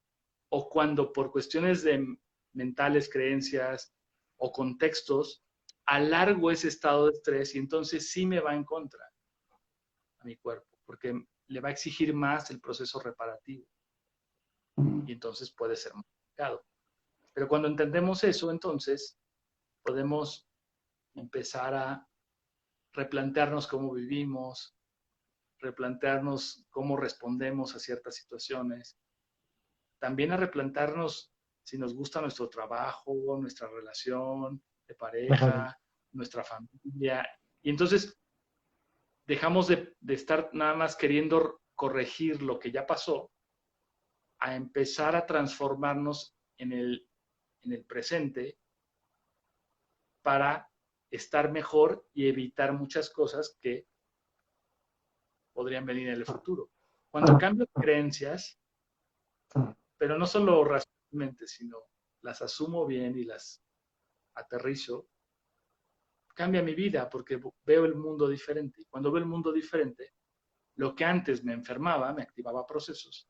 o cuando por cuestiones de mentales, creencias o contextos, alargo ese estado de estrés y entonces sí me va en contra a mi cuerpo, porque le va a exigir más el proceso reparativo mm, y entonces puede ser más complicado. Pero cuando entendemos eso, entonces podemos empezar a replantearnos cómo vivimos, replantearnos cómo respondemos a ciertas situaciones, también a replantearnos si nos gusta nuestro trabajo, nuestra relación de claro. pareja, nuestra familia. Y entonces dejamos de estar nada más queriendo corregir lo que ya pasó a empezar a transformarnos en el presente para estar mejor y evitar muchas cosas que podrían venir en el futuro. Cuando cambio creencias, pero no solo racionalmente, sino las asumo bien y las aterrizo, cambia mi vida porque veo el mundo diferente. Y cuando veo el mundo diferente, lo que antes me enfermaba, me activaba procesos,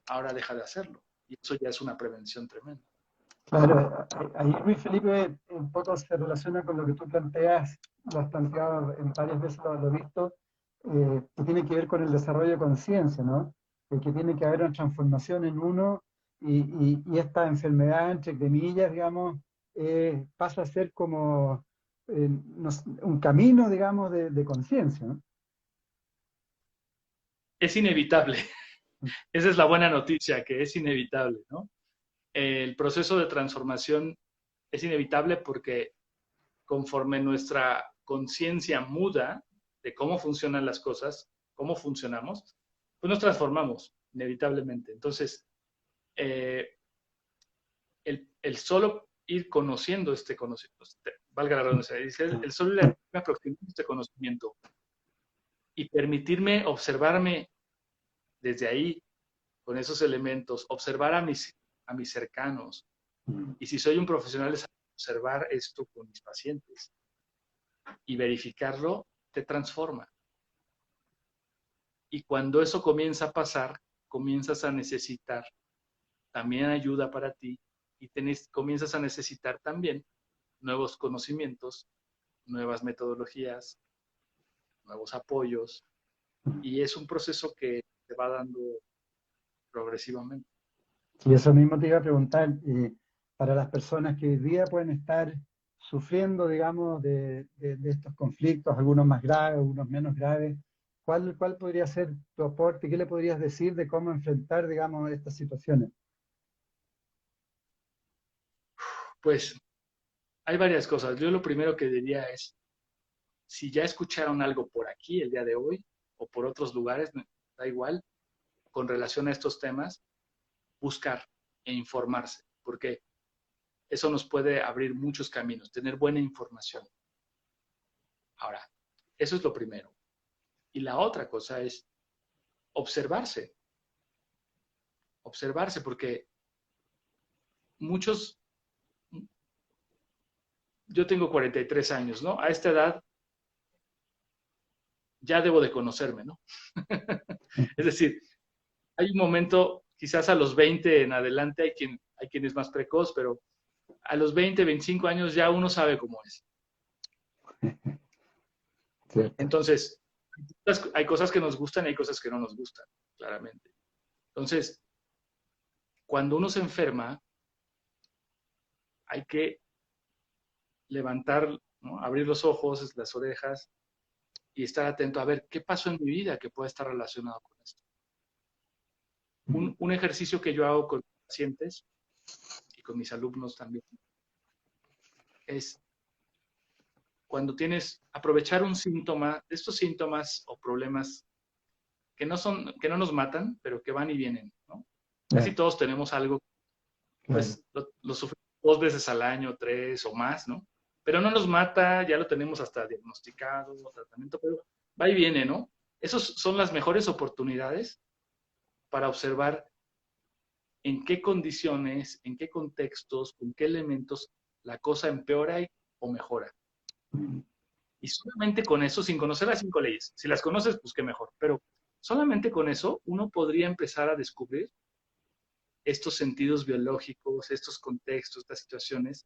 ahora deja de hacerlo. Y eso ya es una prevención tremenda. Claro, ahí Luis Felipe un poco se relaciona con lo que tú planteas, lo has planteado en varias veces, lo he visto, que tiene que ver con el desarrollo de conciencia, ¿no? Que tiene que haber una transformación en uno y esta enfermedad, entre comillas, digamos, pasa a ser como un camino, digamos, de conciencia, ¿no? Es inevitable. Esa es la buena noticia, que es inevitable, ¿no? El proceso de transformación es inevitable porque conforme nuestra conciencia muda de cómo funcionan las cosas, cómo funcionamos, pues nos transformamos inevitablemente. Entonces, eh, el solo ir conociendo este conocimiento, valga la redundancia, el solo ir aproximando este conocimiento y permitirme observarme desde ahí, con esos elementos, observar a mis cercanos. Y si soy un profesional, es observar esto con mis pacientes y verificarlo, te transforma. Y cuando eso comienza a pasar, comienzas a necesitar también ayuda para ti y comienzas a necesitar también nuevos conocimientos, nuevas metodologías, nuevos apoyos. Y es un proceso que te va dando progresivamente. Y eso mismo te iba a preguntar, para las personas que hoy día pueden estar sufriendo, digamos, de estos conflictos, algunos más graves, algunos menos graves, ¿cuál podría ser tu aporte? ¿Qué le podrías decir de cómo enfrentar, digamos, estas situaciones? Pues hay varias cosas. Yo lo primero que diría es, si ya escucharon algo por aquí el día de hoy o por otros lugares, da igual, con relación a estos temas, buscar e informarse, porque eso nos puede abrir muchos caminos, tener buena información. Ahora, eso es lo primero. Y la otra cosa es observarse, observarse, porque muchos, yo tengo 43 años, ¿no? A esta edad ya debo de conocerme, ¿no? Es decir, hay un momento, quizás a los 20 en adelante hay quien es más precoz, pero a los 20, 25 años ya uno sabe cómo es. ¿Cierto? Entonces, hay cosas que nos gustan y hay cosas que no nos gustan, claramente. Entonces, cuando uno se enferma, hay que levantar, ¿no? Abrir los ojos, las orejas y estar atento a ver qué pasó en mi vida que pueda estar relacionado con esto. Un ejercicio que yo hago con pacientes y con mis alumnos también es cuando aprovechar un síntoma, estos síntomas o problemas que no nos matan, pero que van y vienen, ¿no? Casi Ya, todos tenemos algo, claro. pues lo sufrimos 2 veces al año, 3 o más, ¿no? Pero no nos mata, ya lo tenemos hasta diagnosticado, tratamiento, pero va y viene, ¿no? Esas son las mejores oportunidades para observar en qué condiciones, en qué contextos, con qué elementos la cosa empeora o mejora. Y solamente con eso, sin conocer las 5 leyes, si las conoces, pues qué mejor, pero solamente con eso uno podría empezar a descubrir estos sentidos biológicos, estos contextos, estas situaciones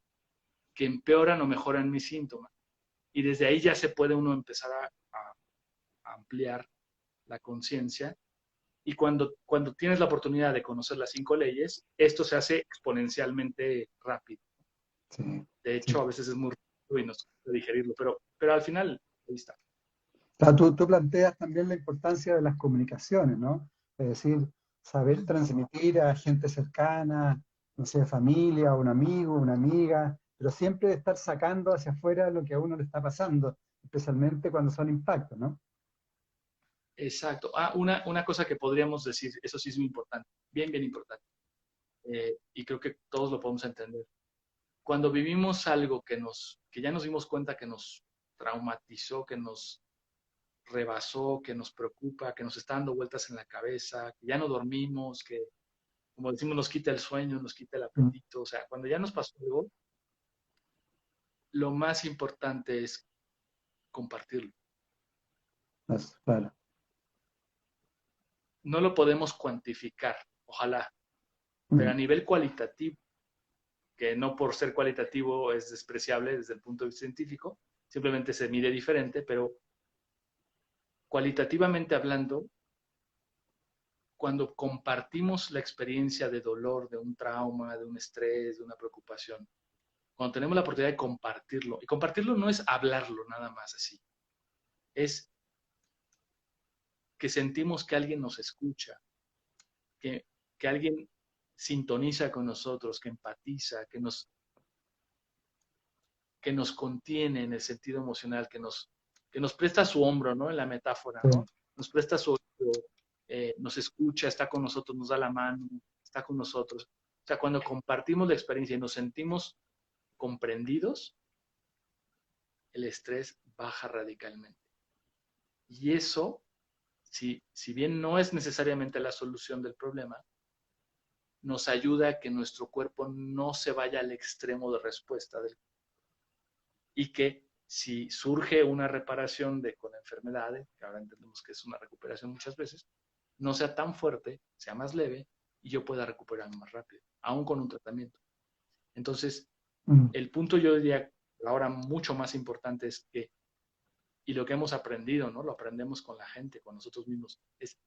que empeoran o mejoran mis síntomas. Y desde ahí ya se puede uno empezar a ampliar la conciencia. Y cuando tienes la oportunidad de conocer las 5 leyes, esto se hace exponencialmente rápido. Sí, De sí. hecho, a veces es muy rápido y nos cuesta digerirlo, pero al final, ahí está. Claro, tú planteas también la importancia de las comunicaciones, ¿no? Es decir, saber transmitir a gente cercana, no sé, familia, un amigo, una amiga, pero siempre estar sacando hacia afuera lo que a uno le está pasando, especialmente cuando son impactos, ¿no? Exacto. Una cosa que podríamos decir, eso sí es muy importante, bien, bien importante, y creo que todos lo podemos entender. Cuando vivimos algo que ya nos dimos cuenta que nos traumatizó, que nos rebasó, que nos preocupa, que nos está dando vueltas en la cabeza, que ya no dormimos, que, como decimos, nos quita el sueño, nos quita el Mm, apetito. O sea, cuando ya nos pasó algo, lo más importante es compartirlo. eso, claro. No lo podemos cuantificar, ojalá, pero a Mm, nivel cualitativo, que no por ser cualitativo es despreciable desde el punto de vista científico, simplemente se mide diferente, pero cualitativamente hablando, cuando compartimos la experiencia de dolor, de un trauma, de un estrés, de una preocupación, cuando tenemos la oportunidad de compartirlo, y compartirlo no es hablarlo nada más así, es que sentimos que alguien nos escucha, que, que alguien sintoniza con nosotros, que empatiza, que nos contiene en el sentido emocional, que nos presta su hombro, ¿no? En la metáfora, sí, ¿no? Nos presta su oído, nos escucha, está con nosotros, nos da la mano, está con nosotros. O sea, cuando compartimos la experiencia y nos sentimos comprendidos, el estrés baja radicalmente. Y eso, si bien no es necesariamente la solución del problema, nos ayuda a que nuestro cuerpo no se vaya al extremo de respuesta y que si surge una reparación con enfermedades, que ahora entendemos que es una recuperación muchas veces, no sea tan fuerte, sea más leve y yo pueda recuperarme más rápido, aún con un tratamiento. Entonces, mm, el punto yo diría ahora mucho más importante es que, y lo que hemos aprendido, ¿no? Lo aprendemos con la gente, con nosotros mismos, es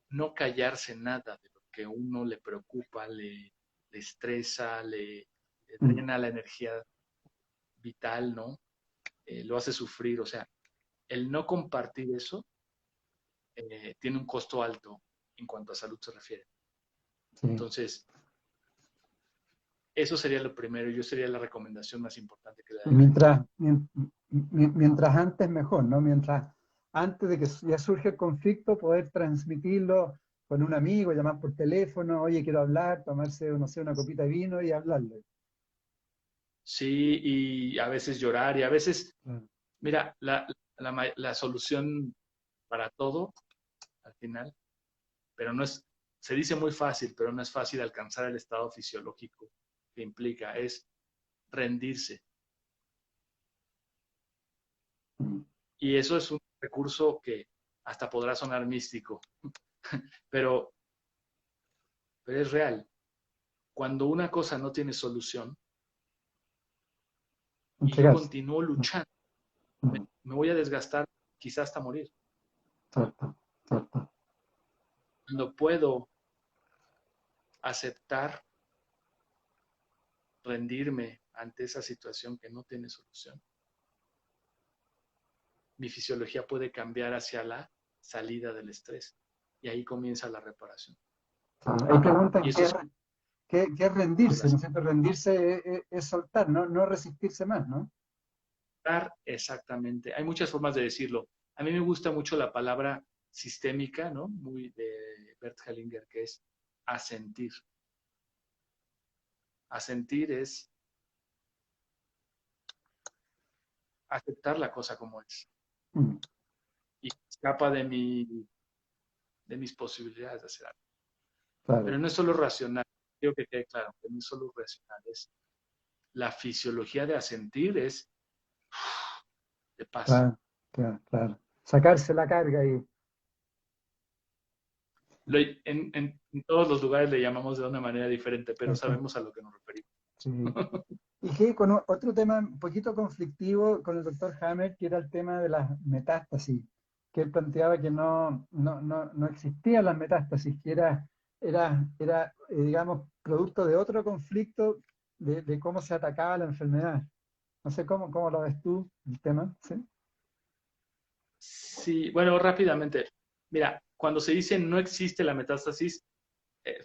no callarse nada de lo que a uno le preocupa, le estresa, le mm, drena la energía vital, ¿no? Lo hace sufrir, o sea, el no compartir eso tiene un costo alto en cuanto a salud se refiere. sí. Entonces, eso sería lo primero, yo sería la recomendación más importante que le Y daría a la gente. mientras antes mejor, ¿no? Mientras antes de que ya surge el conflicto, poder transmitirlo con un amigo, llamar por teléfono, oye, quiero hablar, tomarse, no sé, una copita de vino y hablarle. Sí, y a veces llorar, y a veces, Claro. mira, la solución para todo, al final, pero no es, se dice muy fácil, pero no es fácil alcanzar el estado fisiológico que implica, es rendirse. Mm, Y eso es un recurso que hasta podrá sonar místico, pero, pero es real. Cuando una cosa no tiene solución y yo entregarse. continúo Mm, luchando, mm, me voy a desgastar quizás hasta morir. cierto, cierto. Cuando puedo aceptar, rendirme ante esa situación que no tiene solución, mi fisiología puede cambiar hacia la salida del estrés y ahí comienza la reparación. Claro. Ahí Y preguntan eso es qué es rendirse, ¿no es relacionar cierto? Rendirse es soltar, ¿no? No resistirse más, ¿no? exactamente. Hay muchas formas de decirlo. A mí me gusta mucho la palabra sistémica, ¿no? Muy de Bert Hellinger, que es asentir. Asentir es aceptar la cosa como es Mm, y escapa de mis posibilidades de hacer algo. Pero claro, no es solo racional, quiero que quede claro, que no es solo racional, es la fisiología de asentir es de paz. claro, claro, claro. Sacarse la carga y En todos los lugares le llamamos de una manera diferente, pero cierto. sabemos a lo que nos referimos. Sí. Y que con otro tema un poquito conflictivo con el doctor Hammer, que era el tema de las metástasis, que él planteaba que no existían las metástasis, que digamos, producto de otro conflicto de cómo se atacaba la enfermedad. No sé cómo lo ves tú, el tema, ¿sí? Sí, bueno, rápidamente. Mira, cuando se dice no existe la metástasis,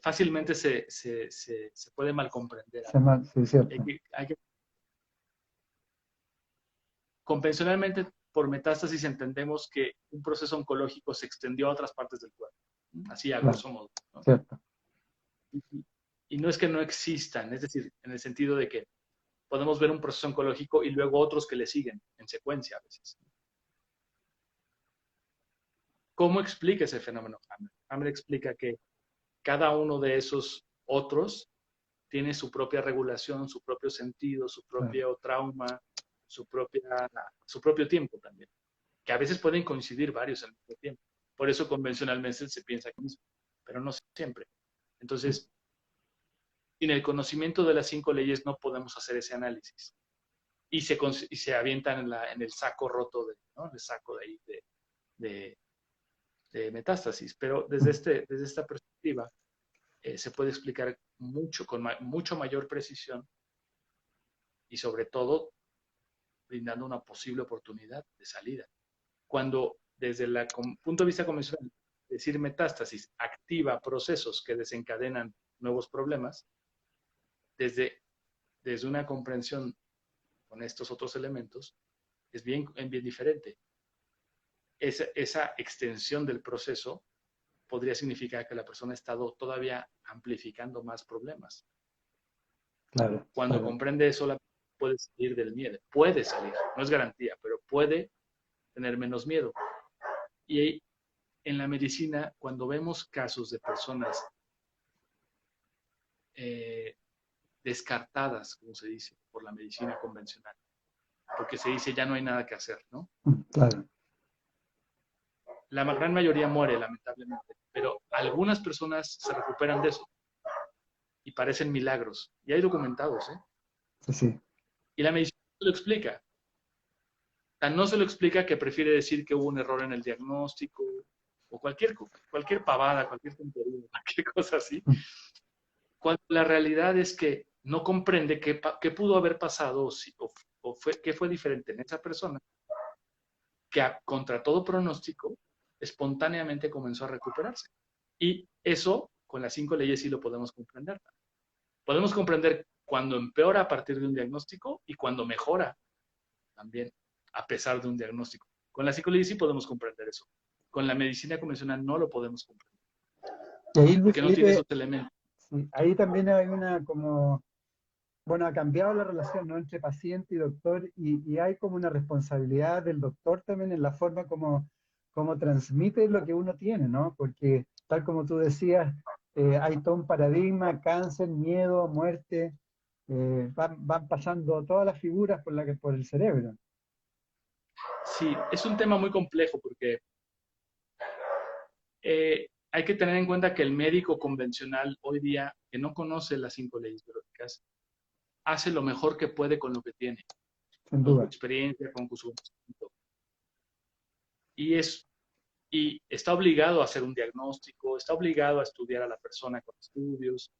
fácilmente se puede mal comprender algo. Sí, cierto. Convencionalmente, por metástasis entendemos que un proceso oncológico se extendió a otras partes del cuerpo, así a Claro, grosso modo, ¿no? cierto. Y, y no es que no existan, es decir, en el sentido de que podemos ver un proceso oncológico y luego otros que le siguen en secuencia a veces. ¿Cómo explica ese fenómeno Hammer? Hammer explica que cada uno de esos otros tiene su propia regulación, su propio sentido, su propio trauma, su propio tiempo también, que a veces pueden coincidir varios al mismo tiempo. Por eso convencionalmente se piensa que mismo, pero no siempre. Entonces, sin el conocimiento de las 5 leyes no podemos hacer ese análisis. Y se avientan en el saco roto, ¿no? El saco de ahí de metástasis. Pero desde esta perspectiva se puede explicar mucho, con mucho mayor precisión y sobre todo brindando una posible oportunidad de salida. Cuando desde el punto de vista convencional, decir metástasis activa procesos que desencadenan nuevos problemas, desde una comprensión con estos otros elementos, es bien diferente. Esa extensión del proceso podría significar que la persona ha estado todavía amplificando más problemas. Claro, Cuando comprende eso, la puede salir del miedo. Puede salir, no es garantía, pero puede tener menos miedo. Y en la medicina, cuando vemos casos de personas descartadas, como se dice, por la medicina convencional, porque se dice ya no hay nada que hacer, ¿no? Claro. La gran mayoría muere, lamentablemente, pero algunas personas se recuperan de eso y parecen milagros. Y hay documentados, ¿eh? Sí, sí. Y la medicina lo explica. No se lo explica que prefiere decir que hubo un error en el diagnóstico o cualquier pavada, cualquier tontería, cualquier cosa así. Cuando la realidad es que no comprende qué pudo haber pasado o qué fue diferente en esa persona, que contra todo pronóstico, espontáneamente comenzó a recuperarse. Y eso, con las 5 leyes, sí lo podemos comprender. Podemos comprender cuando empeora a partir de un diagnóstico y cuando mejora también, a pesar de un diagnóstico. Con las 5 leyes sí podemos comprender eso. Con la medicina convencional no lo podemos comprender. Y ahí, Luis Porque no tiene Felipe, esos elementos. sí, ahí también hay bueno, ha cambiado la relación, ¿no? Entre paciente y doctor y hay como una responsabilidad del doctor también en la forma como transmite lo que uno tiene, ¿no? Porque tal como tú decías, hay todo un paradigma, cáncer, miedo, muerte, van pasando todas las figuras por el cerebro. Sí, es un tema muy complejo porque hay que tener en cuenta que el médico convencional hoy día, que no conoce las 5 leyes biológicas, hace lo mejor que puede con lo que tiene, Sin con su duda. experiencia, con su conocimiento. Y está obligado a hacer un diagnóstico, está obligado a estudiar a la persona con estudios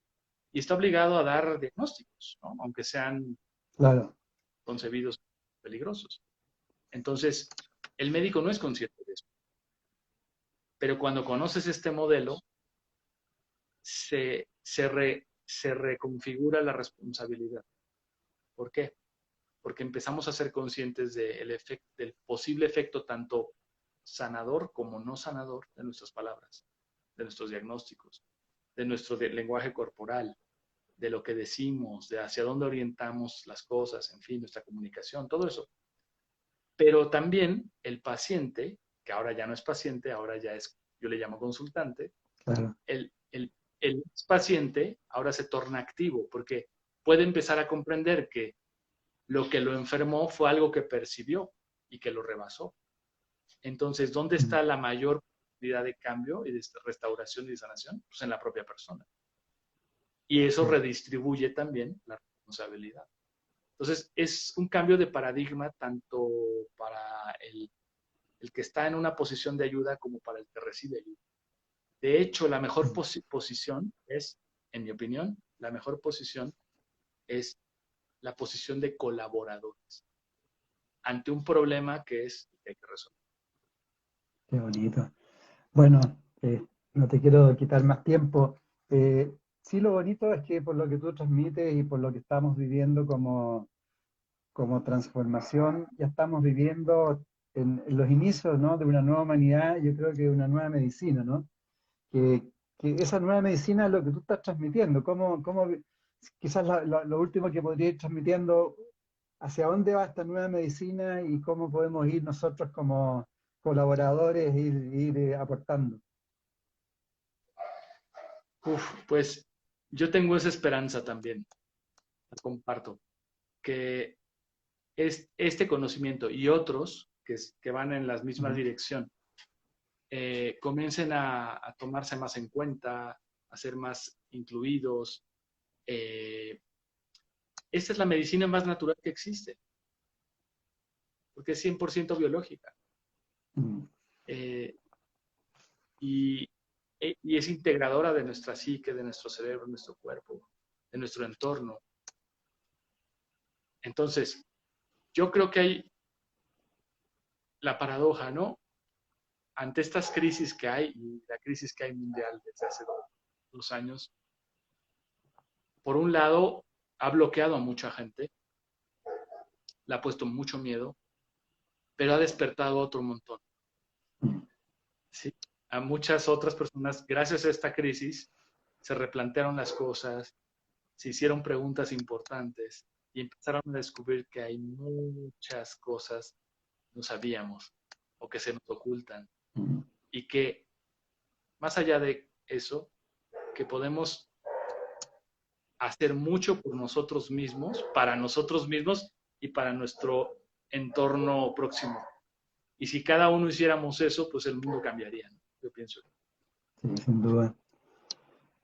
y está obligado a dar diagnósticos, ¿no? Aunque sean Claro. concebidos peligrosos. Entonces, el médico no es consciente de eso. Pero cuando conoces este modelo, se reconfigura la responsabilidad. ¿Por qué? Porque empezamos a ser conscientes del posible efecto tanto sanador como no sanador de nuestras palabras, de nuestros diagnósticos, de nuestro lenguaje corporal, de lo que decimos, de hacia dónde orientamos las cosas, en fin, nuestra comunicación, todo eso. Pero también el paciente, que ahora ya no es paciente, ahora ya es, yo le llamo consultante, Claro. el paciente ahora se torna activo porque puede empezar a comprender que lo que lo enfermó fue algo que percibió y que lo rebasó. Entonces, ¿dónde está la mayor posibilidad de cambio y de restauración y de sanación? Pues en la propia persona. Y eso redistribuye también la responsabilidad. Entonces, es un cambio de paradigma tanto para el que está en una posición de ayuda como para el que recibe ayuda. De hecho, la mejor posición es, en mi opinión, la mejor posición es la posición de colaboradores ante un problema que hay que resolver. Qué bonito. Bueno, no te quiero quitar más tiempo. Sí, lo bonito es que por lo que tú transmites y por lo que estamos viviendo como transformación, ya estamos viviendo en los inicios, ¿no? De una nueva humanidad, yo creo que una nueva medicina, ¿no? Que esa nueva medicina es lo que tú estás transmitiendo, cómo quizás lo último que podría ir transmitiendo, hacia dónde va esta nueva medicina y cómo podemos ir nosotros como colaboradores, ir aportando. Pues yo tengo esa esperanza también, la comparto, que este conocimiento y otros que van en la misma dirección comiencen a tomarse más en cuenta, a ser más incluidos. Esta es la medicina más natural que existe, porque es 100% biológica. Mm. Eh, y, y es integradora de nuestra psique, de nuestro cerebro, de nuestro cuerpo, de nuestro entorno. Entonces, yo creo que hay la paradoja, ¿no? Ante estas crisis que hay, y la crisis que hay mundial desde hace 2 años, por un lado, ha bloqueado a mucha gente, le ha puesto mucho miedo, pero ha despertado a otro montón. ¿Sí? A muchas otras personas, gracias a esta crisis, se replantearon las cosas, se hicieron preguntas importantes y empezaron a descubrir que hay muchas cosas que no sabíamos o que se nos ocultan y que más allá de eso, que podemos hacer mucho por nosotros mismos, para nosotros mismos y para nuestro entorno próximo. Y si cada uno hiciéramos eso, pues el mundo cambiaría, ¿no? Yo pienso. Sí, sin duda.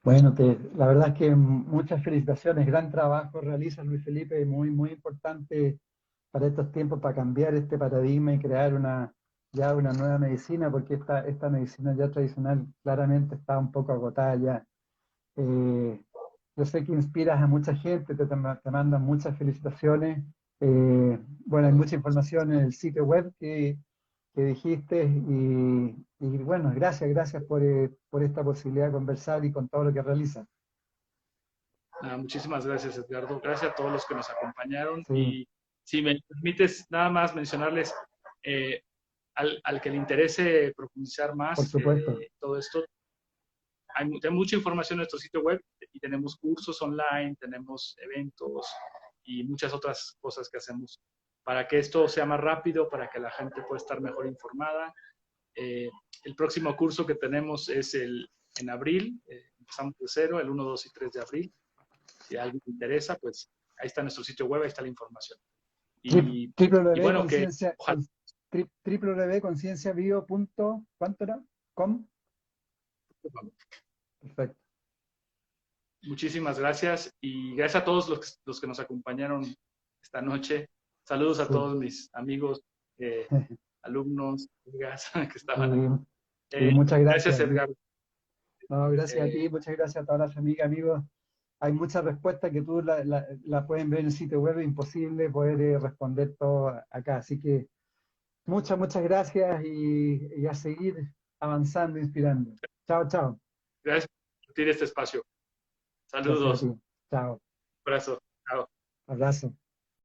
Bueno, la verdad es que muchas felicitaciones, gran trabajo realiza Luis Felipe, muy, muy importante para estos tiempos, para cambiar este paradigma y crear ya una nueva medicina, porque esta medicina ya tradicional claramente está un poco agotada ya. Eh, yo sé que inspiras a mucha gente, te mandan muchas felicitaciones. Bueno, hay mucha información en el sitio web que dijiste y bueno, gracias por esta posibilidad de conversar y con todo lo que realizas. Muchísimas gracias, Edgardo. Gracias a todos los que nos acompañaron. Sí, Y si me permites nada más mencionarles, al que le interese profundizar por más supuesto. todo esto, hay mucha información en nuestro sitio web y tenemos cursos online, tenemos eventos y muchas otras cosas que hacemos para que esto sea más rápido, para que la gente pueda estar mejor informada. El próximo curso que tenemos es en abril, empezamos de cero, el 1, 2 y 3 de abril. Si a alguien le interesa, pues ahí está nuestro sitio web, ahí está la información. Y bueno, que www.conciencia, ojalá. www.concienciabio. ¿Cuánto era? ¿Com? Perfecto. Muchísimas gracias y gracias a todos los que nos acompañaron esta noche. Saludos a Sí. todos mis amigos, alumnos, amigas que estaban aquí. Sí, sí, muchas Gracias, gracias. Edgar. No, gracias a Eh, ti, muchas gracias a todas las amigas, amigos. Hay muchas respuestas que tú la pueden ver en el sitio web, es imposible poder responder todo acá. Así que muchas gracias y a seguir avanzando, inspirando. Chao, chao. Gracias por compartir este espacio. Gracias a Saludos. ti. Chao. Abrazo. Chao. Abrazo.